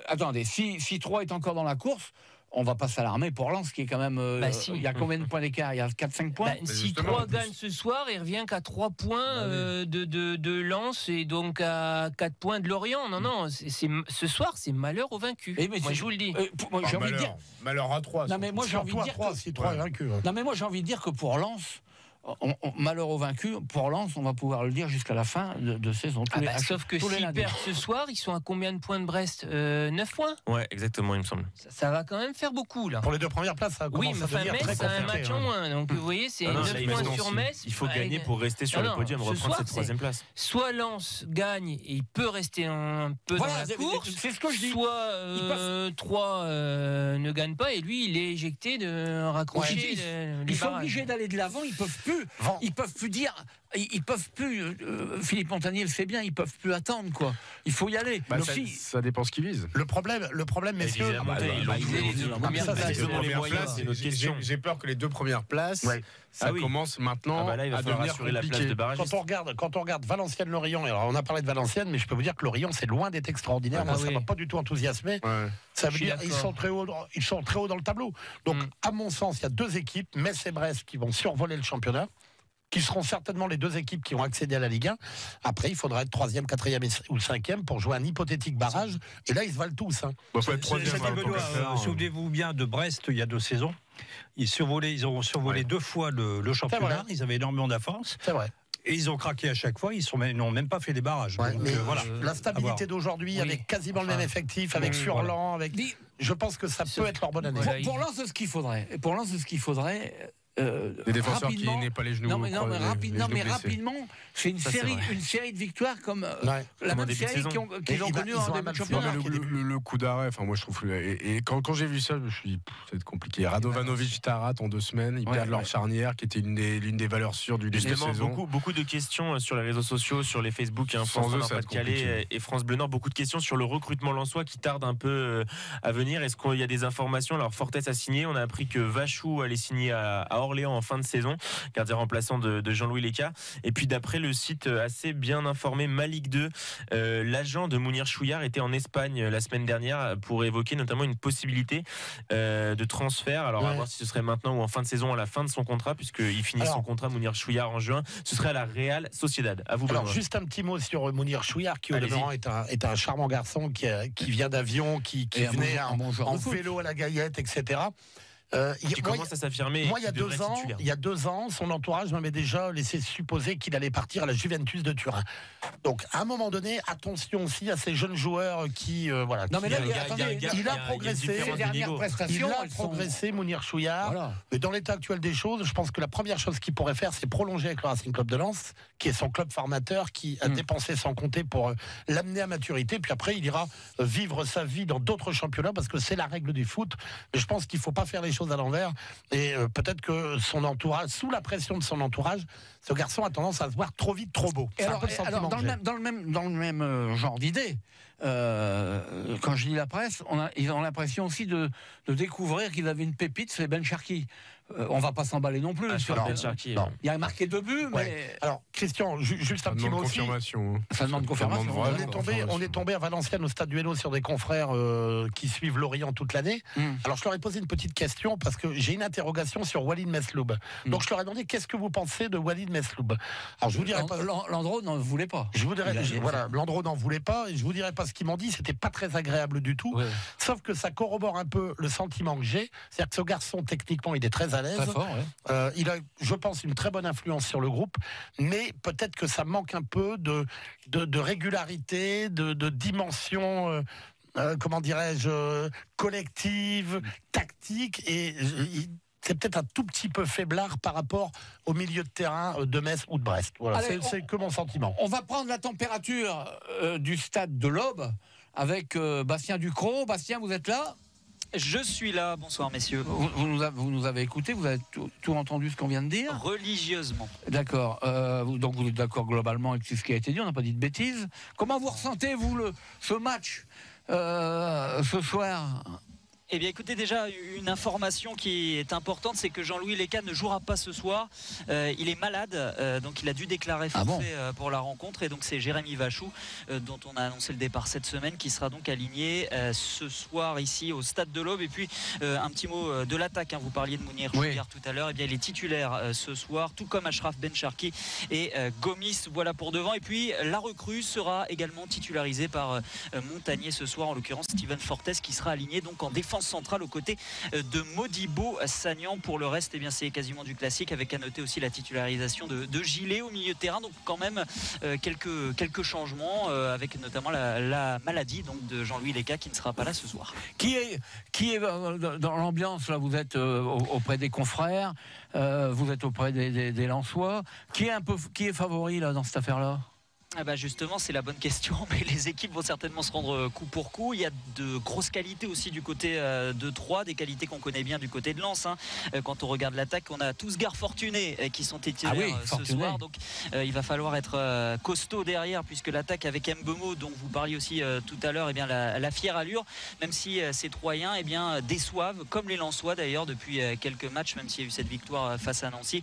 Speaker 2: attendez, si 3 est encore dans la course, on va pas s'alarmer pour Lens qui est quand même. Il y a combien de points d'écart? Il y a 4-5 points.
Speaker 6: Si 3 gagne ce soir, il revient qu'à 3 points de Lens et donc à 4 points de Lorient. Non, ce soir, c'est malheur aux vaincus. Moi, je vous le dis.
Speaker 2: J'ai envie de dire.
Speaker 4: Malheur à 3.
Speaker 2: Non, mais moi, j'ai envie de dire.
Speaker 7: Si 3 est vaincu.
Speaker 2: Non, mais moi, j'ai envie de dire que pour Lens. Malheur aux vaincus, pour Lens, on va pouvoir le dire jusqu'à la fin de saison.
Speaker 6: Sauf que s'ils perdent ce soir, ils sont à combien de points de Brest? 9 points?
Speaker 3: Ouais, exactement, il me semble.
Speaker 6: Ça va quand même faire beaucoup, là.
Speaker 7: Pour les 2 premières places, ça commence à devenir très
Speaker 6: Metz a un
Speaker 7: compliqué.
Speaker 6: match en moins. Donc, vous voyez, c'est 9 points sur Metz.
Speaker 3: Il faut gagner pour rester sur le podium, reprendre cette 3e place.
Speaker 6: Soit Lens gagne et il peut rester un peu dans la course.
Speaker 2: C'est ce que je dis.
Speaker 6: Soit 3 ne gagne pas et lui, il est éjecté de raccrocher.
Speaker 2: Ils sont obligés d'aller de l'avant, ils peuvent plus. Ils peuvent plus dire, ils peuvent plus. Philippe Montagnier le sait bien, ils peuvent plus attendre, quoi. Il faut y aller.
Speaker 4: Ça dépend ce qu'ils visent.
Speaker 7: Le problème, messieurs.
Speaker 4: J'ai peur que les 2 premières places, ça commence maintenant
Speaker 3: là, il va
Speaker 4: à
Speaker 3: falloir
Speaker 4: devenir
Speaker 3: assurer la place de barrage.
Speaker 7: Quand on regarde Valenciennes-Lorient, alors on a parlé de Valenciennes, mais je peux vous dire que Lorient, c'est loin d'être extraordinaire. Moi, ça m'a pas du tout enthousiasmé. Ça veut dire qu'ils sont très hauts dans le tableau. Donc, à mon sens, il y a 2 équipes, Metz et Brest, qui vont survoler le championnat, qui seront certainement les 2 équipes qui ont accédé à la Ligue 1. Après, il faudra être 3e, 4e ou 5e pour jouer un hypothétique barrage. Et là, ils se valent tous.
Speaker 5: Souvenez-vous bien de Brest, il y a 2 saisons. Ils ont survolé 2 fois le championnat. Ils avaient énormément d'avance.
Speaker 7: C'est vrai.
Speaker 5: Et ils ont craqué à chaque fois, ils n'ont même pas fait des barrages.
Speaker 7: Ouais,
Speaker 5: donc,
Speaker 7: voilà. La stabilité d'aujourd'hui, avec quasiment le même effectif, avec Furlan, je pense que ça peut être leur bonne année.
Speaker 2: Pour Lens, c'est ce qu'il faudrait.
Speaker 4: Les défenseurs qui n'aient pas les genoux.
Speaker 2: Rapidement, c'est une série de victoires comme la même série qu'ils ont connue en début de championnat.
Speaker 4: Le coup d'arrêt, moi je trouve. Et quand j'ai vu ça, je me suis dit, ça va être compliqué. Radovanovic, Tarat en 2 semaines, ils perdent leur charnière qui était l'une des valeurs sûres du début de saison.
Speaker 3: Beaucoup de questions sur les réseaux sociaux, sur les Facebook, France Nord-Pas-de-Calais et France Bleu Nord. Beaucoup de questions sur le recrutement lensois qui tarde un peu à venir. Est-ce qu'il y a des informations? Alors Fortes a signé, on a appris que Vachou allait signer à Orléans en fin de saison, gardien remplaçant de Jean-Louis Leca. Et puis d'après le site assez bien informé Malik 2, l'agent de Mounir Chouillard était en Espagne la semaine dernière pour évoquer notamment une possibilité de transfert. Alors on va voir si ce serait maintenant ou en fin de saison, à la fin de son contrat, puisqu'il finit son contrat Mounir Chouillard en juin. Ce serait à la Real Sociedad. À vous.
Speaker 7: Alors juste un petit mot sur Mounir Chouillard, qui au demeurant est un charmant garçon qui vient d'Avion, qui venait en vélo à la Gaillette, etc.
Speaker 3: Qui commence à s'affirmer.
Speaker 7: Moi, il y a 2 ans, son entourage m'avait déjà laissé supposer qu'il allait partir à la Juventus de Turin. Donc, à un moment donné, attention aussi à ces jeunes joueurs qui, voilà.
Speaker 2: Non, mais là,
Speaker 7: il a progressé.
Speaker 2: Ses dernières prestations,
Speaker 7: il a progressé, Mounir Chouillard. Voilà. Mais dans l'état actuel des choses, je pense que la première chose qu'il pourrait faire, c'est prolonger avec le Racing Club de Lens, qui est son club formateur, qui a dépensé sans compter pour l'amener à maturité. Puis après, il ira vivre sa vie dans d'autres championnats, parce que c'est la règle du foot. Mais je pense qu'il ne faut pas faire les choses à l'envers, et peut-être que son entourage, sous la pression de son entourage, ce garçon a tendance à se voir trop vite, trop beau.
Speaker 2: Alors, dans le même genre d'idée, quand je lis la presse, ils ont l'impression aussi de découvrir qu'ils avaient une pépite, c'est Ben Cherki. on va pas s'emballer non plus.
Speaker 3: Sur Ben Sharkey.
Speaker 7: non.
Speaker 2: Il y a marqué 2 buts, mais
Speaker 7: Ouais. Alors, Christian, juste un petit mot aussi.
Speaker 4: confirmation.
Speaker 2: ça demande confirmation.
Speaker 7: On est tombé à Valenciennes au stade du Hainaut sur des confrères qui suivent Lorient toute l'année. Alors je leur ai posé une petite question parce que j'ai une interrogation sur Walid Mesloub. Donc je leur ai demandé qu'est-ce que vous pensez de Walid Mesloub. Alors je vous dirais pas.
Speaker 2: Landreau n'en voulait pas.
Speaker 7: Je vous dirais, voilà, Landreau n'en voulait pas et je vous dirais pas ce qu'ils m'ont dit. C'était pas très agréable du tout.
Speaker 2: Ouais.
Speaker 7: Sauf que ça corrobore un peu le sentiment que j'ai, c'est-à-dire que ce garçon techniquement il est très à l'aise.
Speaker 2: Très fort, ouais.
Speaker 7: Il a, je pense, une très bonne influence sur le groupe, mais peut-être que ça manque un peu de régularité, de dimension, comment dirais-je, collective, tactique, et c'est peut-être un tout petit peu faiblard par rapport au milieu de terrain de Metz ou de Brest. Voilà,
Speaker 2: Allez,
Speaker 7: c'est que mon sentiment.
Speaker 2: On va prendre la température du stade de l'Aube avec Bastien Ducrot. Bastien, vous êtes là?
Speaker 8: Je suis là, bonsoir messieurs.
Speaker 2: Vous nous avez écouté, vous avez tout entendu ce qu'on vient de dire?
Speaker 8: Religieusement.
Speaker 2: D'accord. Donc vous êtes d'accord globalement avec ce qui a été dit, on n'a pas dit de bêtises. Comment vous ressentez, vous, ce match ce soir?
Speaker 8: Eh bien écoutez, déjà une information qui est importante, c'est que Jean-Louis Léca ne jouera pas ce soir. Il est malade, donc il a dû déclarer forfait pour la rencontre. Et donc c'est Jérémy Vachou, dont on a annoncé le départ cette semaine, qui sera donc aligné ce soir ici au Stade de l'Aube. Et puis un petit mot de l'attaque, hein. Vous parliez de Mounir Chouliar tout à l'heure. Eh bien il est titulaire ce soir, tout comme Achraf Ben Sharkey et Gomis, voilà pour devant. Et puis la recrue sera également titularisée par Montagnier ce soir, en l'occurrence Steven Fortes, qui sera aligné donc en défense centrale aux côtés de Modibo Sagnan. Pour le reste, eh bien c'est quasiment du classique, avec à noter aussi la titularisation de Gillet au milieu de terrain. Donc quand même quelques changements, avec notamment la maladie donc de Jean-Louis Léca, qui ne sera pas là ce soir.
Speaker 2: Qui est dans l'ambiance là? Vous êtes auprès des confrères, vous êtes auprès des Lensois. Qui est favori là dans cette affaire-là?
Speaker 8: Ah bah justement, c'est la bonne question, mais les équipes vont certainement se rendre coup pour coup. Il y a de grosses qualités aussi du côté de Troyes, des qualités qu'on connaît bien du côté de Lens, hein. Quand on regarde l'attaque, on a tous Gare Fortuné qui sont titulaires ce soir, donc il va falloir être costaud derrière, puisque l'attaque avec Mbemo, dont vous parliez aussi tout à l'heure, eh bien la fière allure, même si ces Troyens déçoivent, comme les Lensois d'ailleurs depuis quelques matchs, même s'il y a eu cette victoire face à Nancy,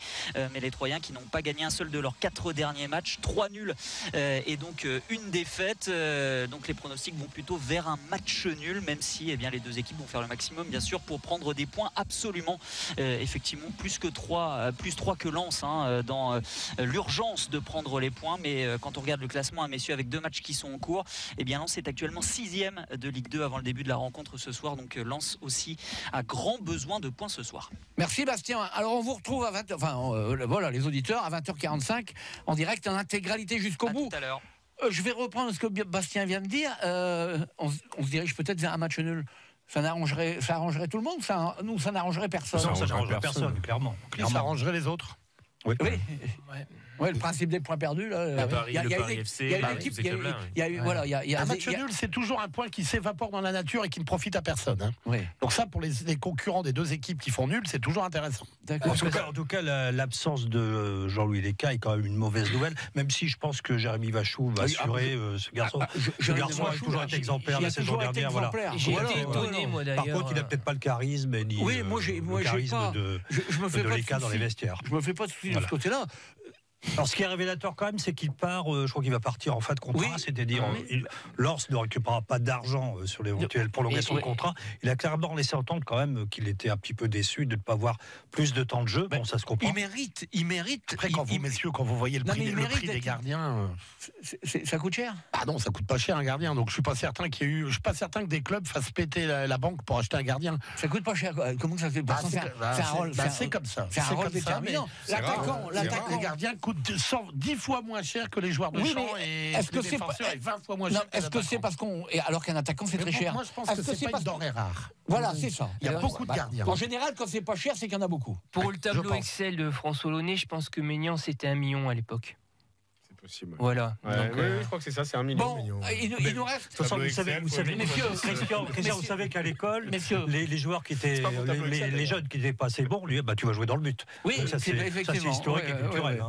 Speaker 8: mais les Troyens qui n'ont pas gagné un seul de leurs 4 derniers matchs, 3 nuls et donc une défaite. Donc les pronostics vont plutôt vers un match nul, même si les deux équipes vont faire le maximum bien sûr pour prendre des points absolument. Effectivement plus 3 que Lens, hein, dans l'urgence de prendre les points. Mais quand on regarde le classement, messieurs, avec 2 matchs qui sont en cours, Lens est actuellement 6e de Ligue 2 avant le début de la rencontre ce soir. Donc Lens aussi a grand besoin de points ce soir.
Speaker 2: Merci Bastien. Alors on vous retrouve à 20h, voilà les auditeurs, à 20h45 en direct en intégralité jusqu'au bout.
Speaker 8: Tout à l'heure.
Speaker 2: Je vais reprendre ce que Bastien vient de dire. On se dirige peut-être vers un match nul. Ça arrangerait tout le monde. Nous, ça n'arrangerait personne.
Speaker 5: Ça n'arrangerait personne, clairement.
Speaker 7: Ça arrangerait les autres.
Speaker 5: Oui.
Speaker 2: Ouais, le principe des points perdus là.
Speaker 3: Paris, le Paris FC,
Speaker 2: il y a une équipe,
Speaker 7: un match nul, c'est toujours un point qui s'évapore dans la nature et qui ne profite à personne, hein.
Speaker 2: Oui.
Speaker 7: Donc ça, pour les concurrents des 2 équipes qui font nul, c'est toujours intéressant.
Speaker 2: D'accord.
Speaker 5: En tout cas, l'absence de Jean-Louis Léca est quand même une mauvaise nouvelle, même si je pense que Jérémy Vachou va assurer ce garçon. Ce garçon a toujours été exemplaire la saison dernière. Voilà.
Speaker 6: J'ai été étonné, moi d'ailleurs.
Speaker 5: Par contre, il n'a peut-être pas le charisme ni le charisme de Léca dans les vestiaires.
Speaker 2: Je me fais pas de soucis de ce côté-là.
Speaker 5: Alors, ce qui est révélateur quand même, c'est qu'il part, je crois qu'il va partir en fin de contrat, c'est-à-dire Lens ne récupérera pas d'argent sur l'éventuelle prolongation de contrat. Il a clairement laissé entendre quand même qu'il était un petit peu déçu de ne pas avoir plus de temps de jeu. Bon, ça se comprend.
Speaker 2: Il mérite.
Speaker 7: Après, quand vous voyez le prix des gardiens,
Speaker 2: ça coûte cher.
Speaker 7: Ah non, ça coûte pas cher un gardien. Donc je suis pas certain je suis pas certain que des clubs fassent péter la banque pour acheter un gardien.
Speaker 2: Ça coûte pas cher. Comment ça se fait?
Speaker 7: C'est comme ça.
Speaker 2: C'est un rôle déterminant.
Speaker 7: L'attaquant, les gardiens coûtent 10 fois moins cher que les joueurs de champ et les défenseurs est 20 fois moins cher.
Speaker 2: Est-ce que c'est parce alors qu'un attaquant c'est très cher?
Speaker 7: Moi je pense que c'est pas une denrée rare.
Speaker 2: Voilà, c'est ça.
Speaker 7: Il y a beaucoup de gardiens.
Speaker 2: En général, quand c'est pas cher, c'est qu'il y en a beaucoup.
Speaker 6: Pour le tableau Excel de François Launay, je pense que Maignan c'était 1 million à l'époque.
Speaker 4: Possible.
Speaker 6: Voilà.
Speaker 4: Donc, je crois que c'est ça, c'est 1 million.
Speaker 2: Bon, il nous reste.
Speaker 5: De toute façon, vous savez, Christian, vous savez qu'à l'école, les joueurs qui étaient, les jeunes qui n'étaient pas assez bons, lui, tu vas jouer dans le but.
Speaker 2: Oui,
Speaker 5: donc ça c'est historique et culturel.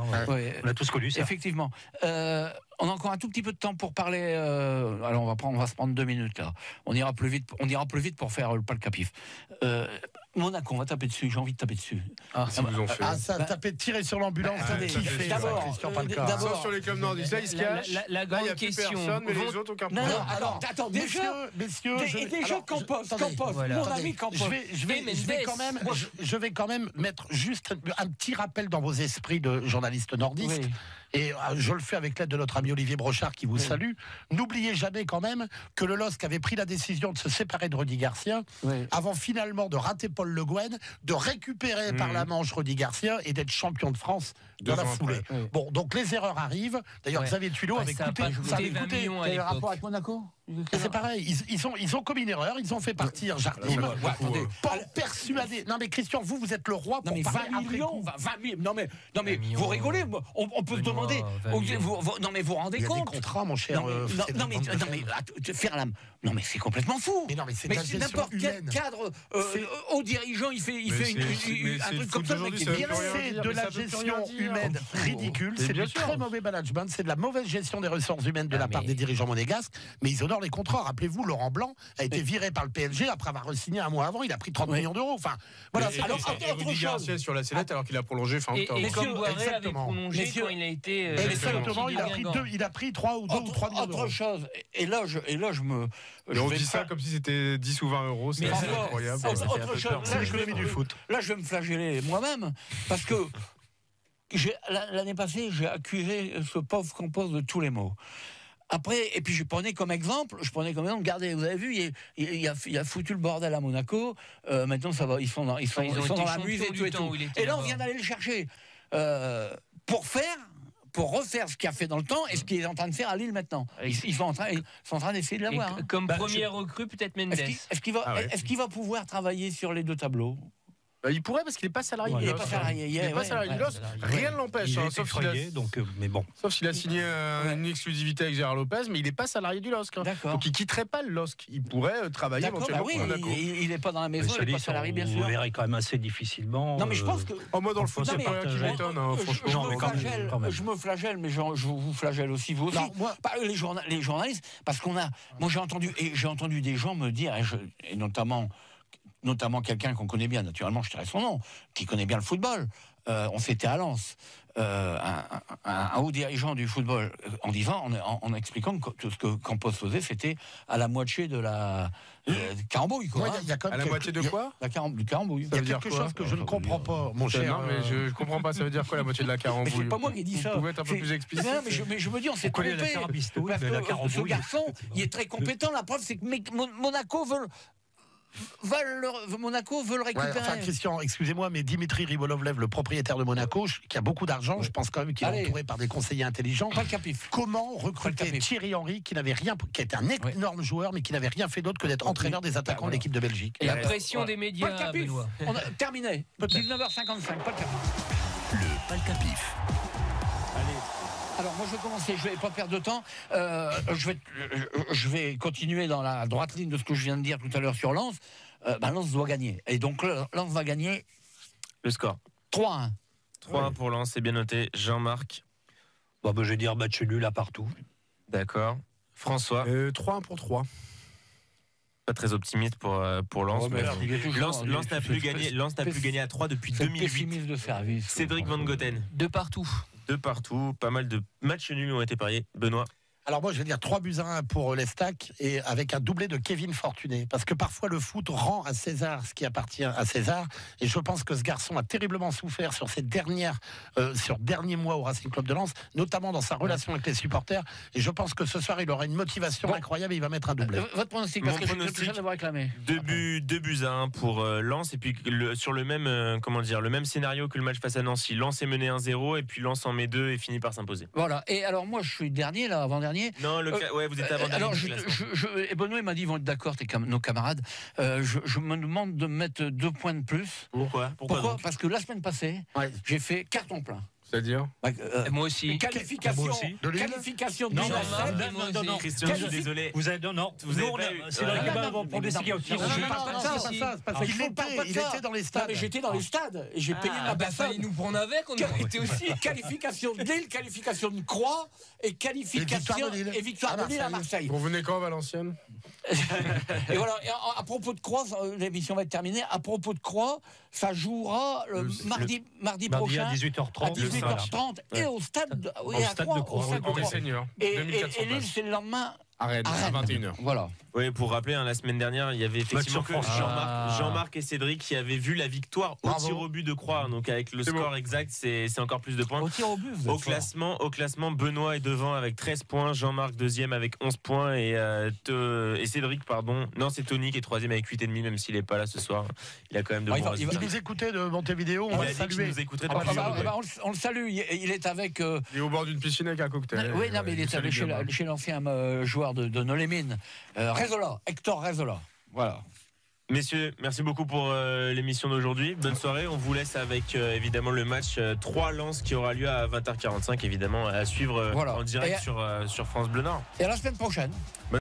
Speaker 5: On a tous connu ça.
Speaker 2: Effectivement. On a encore un tout petit peu de temps pour parler. Alors on va se prendre 2 minutes là. On ira plus vite pour faire le pas le capif. Monaco, on va taper dessus, j'ai envie de taper dessus.
Speaker 4: Ils vous ont fait.
Speaker 7: Ah, ça, taper, tirer sur l'ambulance,
Speaker 2: Attendez,
Speaker 7: qui fait
Speaker 2: d'abord,
Speaker 7: Christian Palka.
Speaker 2: d'abord,
Speaker 4: Sauf sur les clubs nordiques. Là, ils se cachent.
Speaker 6: La
Speaker 4: Là, il
Speaker 6: grande
Speaker 4: n'y a plus
Speaker 6: question.
Speaker 4: personne, mais les autres, aucun
Speaker 2: Non,
Speaker 4: problème.
Speaker 2: non, attends,
Speaker 7: Messieurs,
Speaker 2: et déjà Campos,
Speaker 6: Voilà.
Speaker 2: mon ami Campos.
Speaker 7: je vais quand même mettre juste un petit rappel dans vos esprits de journalistes nordistes.
Speaker 2: Oui.
Speaker 7: Et je le fais avec l'aide de notre ami Olivier Brochard qui vous salue. N'oubliez jamais quand même que le LOSC avait pris la décision de se séparer de Rudy Garcia avant finalement de rater Paul Le Guen, de récupérer par la Manche Rudy Garcia et d'être champion de France dans la foulée. Bon, donc les erreurs arrivent. D'ailleurs, Xavier Tuileau avait coûté
Speaker 6: 20 millions à
Speaker 2: Quel
Speaker 6: l'époque.
Speaker 2: rapport avec Monaco?
Speaker 7: Et c'est pareil, ils ont commis une erreur, ils ont fait partir Jardim. Pas persuadé. Non mais Christian, vous êtes le roi pour
Speaker 2: Non mais
Speaker 7: parler
Speaker 2: 20
Speaker 7: après
Speaker 2: millions,
Speaker 7: coup.
Speaker 2: 20 000, non mais
Speaker 6: millions.
Speaker 2: vous rigolez, on peut se demander, non mais vous vous rendez
Speaker 7: Il y a des
Speaker 2: compte?
Speaker 7: contrats, mon cher.
Speaker 2: Non mais faire la, non mais c'est complètement fou.
Speaker 7: Mais non, mais c'est de la gestion
Speaker 2: n'importe quel
Speaker 7: humaine.
Speaker 2: cadre haut dirigeant, il fait un truc comme ça, le mec est bien.
Speaker 7: C'est de la gestion humaine ridicule, c'est du très mauvais management, c'est de la mauvaise gestion des ressources humaines de la part des dirigeants monégasques, mais ils honorent les contrats. Rappelez-vous, Laurent Blanc a été viré par le PSG après avoir re-signé un mois avant, il a pris 30 millions d'euros. Enfin, voilà.
Speaker 2: Alors,
Speaker 4: Rudy Garcia sur la sellette alors qu'il a prolongé fin octobre.
Speaker 6: Et comme Boiré avait
Speaker 7: Exactement.
Speaker 6: prolongé quand il a été.
Speaker 7: Exactement, il a pris 3 ou 2 ou 3 millions
Speaker 2: Autre
Speaker 7: d'euros.
Speaker 2: chose, et là je me.
Speaker 4: Et on dit ça comme si c'était 10 ou 20 euros, c'est incroyable.
Speaker 2: Autre chose,
Speaker 7: C'est l'économie du foot.
Speaker 2: Là je vais me flageller moi-même, parce que l'année passée, j'ai accusé ce pauvre Campos de tous les maux. Après, et puis je prenais comme exemple, regardez, vous avez vu, il a foutu le bordel à Monaco, maintenant ça va, ils sont dans la muse et tout. Et là, on vient d'aller le chercher pour refaire ce qu'il a fait dans le temps et ce qu'il est en train de faire à Lille maintenant. Ils sont en train d'essayer de l'avoir.
Speaker 6: Comme première recrue, peut-être Mendes.
Speaker 2: Est-ce qu'il va pouvoir travailler sur les deux tableaux?
Speaker 4: Il pourrait parce qu'il n'est pas salarié.
Speaker 2: Il n'est pas salarié.
Speaker 4: Rien ne l'empêche.
Speaker 5: Il est effrayé, donc mais bon.
Speaker 4: Sauf s'il a signé une exclusivité avec Gérard Lopez, mais il n'est pas salarié du LOSC.
Speaker 2: D'accord.
Speaker 4: Donc il quitterait pas le LOSC. Il pourrait travailler éventuellement pour Monaco.
Speaker 2: Il n'est pas dans la maison, il n'est pas salarié, bien sûr.
Speaker 5: Vous verrez quand même assez difficilement.
Speaker 2: Non, mais je pense que.
Speaker 4: Moi, dans le foot, c'est pas rien qui m'étonne, franchement.
Speaker 2: Je me flagelle, mais je vous flagelle aussi, vous aussi. Les journalistes, parce moi j'ai entendu des gens me dire, et notamment quelqu'un qu'on connaît bien, naturellement, je dirais son nom, qui connaît bien le football. On s'était à Lens, un haut dirigeant du football, en expliquant que tout ce que Campos faisait, c'était à la moitié de la carambouille.
Speaker 4: À la moitié de quoi?
Speaker 2: Du carambouille.
Speaker 7: Il y a quelque chose que je ne comprends pas, mon cher.
Speaker 4: Non, mais je comprends pas, ça veut dire quoi la moitié de la carambouille?
Speaker 2: Mais c'est pas moi qui ai dit ça.
Speaker 4: Vous pouvez être un peu plus explicite?
Speaker 2: Non, mais je me dis, on s'est trompé. Parce que ce garçon, il est très compétent. La preuve, c'est que Monaco veut le récupérer.
Speaker 7: Enfin, Christian, excusez-moi, mais Dimitri Ribolovlev, le propriétaire de Monaco, qui a beaucoup d'argent, je pense quand même qu'il est entouré par des conseillers intelligents.
Speaker 2: Pas le capif.
Speaker 7: Comment recruter Thierry Henry, qui était un énorme joueur, mais qui n'avait rien fait d'autre que d'être entraîneur des attaquants de l'équipe de Belgique?
Speaker 6: Et la pression des médias,
Speaker 2: pas le capif.
Speaker 6: Benoît.
Speaker 2: On a terminé. 19h55, pas le capif.
Speaker 1: Le pas le capif.
Speaker 2: Alors moi je vais commencer, je vais pas perdre de temps. Je vais continuer dans la droite ligne de ce que je viens de dire tout à l'heure sur Lens. Lens doit gagner. Et donc Lens va gagner.
Speaker 3: Le score
Speaker 2: 3-1.
Speaker 3: 3-1 pour Lens, c'est bien noté. Jean-Marc.
Speaker 5: Je vais dire match nul à partout.
Speaker 3: D'accord. François.
Speaker 4: 3-1 pour 3.
Speaker 3: Pas très optimiste pour Lens. Lens n'a plus gagné à 3 depuis 2008.
Speaker 2: De service.
Speaker 3: Cédric Van Goten.
Speaker 6: 2 partout.
Speaker 3: 2 partout. Pas mal de matchs nuls ont été pariés. Benoît.
Speaker 7: Alors moi je vais dire 3-1 pour l'Estac et avec un doublé de Kevin Fortuné, parce que parfois le foot rend à César ce qui appartient à César, et je pense que ce garçon a terriblement souffert sur ces derniers mois au Racing Club de Lens, notamment dans sa relation avec les supporters, et je pense que ce soir il aura une motivation incroyable et il va mettre un doublé.
Speaker 2: Votre pronostic, parce que je suis d'avoir réclamé.
Speaker 3: 2 buts à 1 pour Lens, et puis sur le même scénario que le match face à Nancy. Lens est mené 1-0 et puis Lens en met 2 et finit par s'imposer.
Speaker 2: Voilà, et alors moi je suis dernier là, avant-dernier.
Speaker 3: Non, vous êtes avant-dernier.
Speaker 2: Alors, et Benoît m'a dit, ils vont être d'accord, nos camarades. Je me demande de mettre 2 points de plus.
Speaker 3: Pourquoi
Speaker 2: Parce que la semaine passée, j'ai fait carton plein.
Speaker 4: C'est-à-dire
Speaker 6: moi aussi.
Speaker 2: Qualification de
Speaker 5: Non,
Speaker 3: Christian, je suis désolé.
Speaker 5: Vous avez c'est dans les débats avant pour décider aussi.
Speaker 7: Il était dans les stades.
Speaker 2: J'étais dans les stades et j'ai payé ma personne.
Speaker 6: Il nous prend avec, on a été aussi.
Speaker 2: Qualification de Lille, qualification de Croix et qualification et victoire de Lille à Marseille.
Speaker 4: Vous venez quand à Valenciennes?
Speaker 2: Et voilà. Et à propos de Croix, l'émission va être terminée. À propos de Croix, ça jouera mardi prochain
Speaker 5: à 18h30.
Speaker 2: à 18h30 et au stade de Croix.
Speaker 4: Henri Seigneur.
Speaker 2: Et Lille, c'est le lendemain.
Speaker 4: À Rennes, à 21h.
Speaker 2: Voilà.
Speaker 3: Oui, pour rappeler, la semaine dernière, il y avait effectivement que Jean-Marc et Cédric qui avaient vu la victoire au tir au but de Croix. Donc avec le score exact, c'est encore plus de points.
Speaker 2: Au tir au but,
Speaker 3: au classement, Benoît est devant avec 13 points, Jean-Marc deuxième avec 11 points et Cédric, pardon. Non, c'est Tony qui est troisième avec 8,5, même s'il n'est pas là ce soir. Il a quand même de bons résultats.
Speaker 7: Il nous écoutait de Montevideo, on va le saluer.
Speaker 2: On le salue, il est avec...
Speaker 4: Il est au bord d'une piscine avec un cocktail.
Speaker 2: Oui, non, mais il est avec chez l'ancien joueur de Nolémine, Hector Rezola. Voilà.
Speaker 3: Messieurs, merci beaucoup pour l'émission d'aujourd'hui. Bonne soirée. On vous laisse avec évidemment le match 3 Lens qui aura lieu à 20h45, évidemment, à suivre en direct sur France Bleu Nord.
Speaker 2: Et à la semaine prochaine.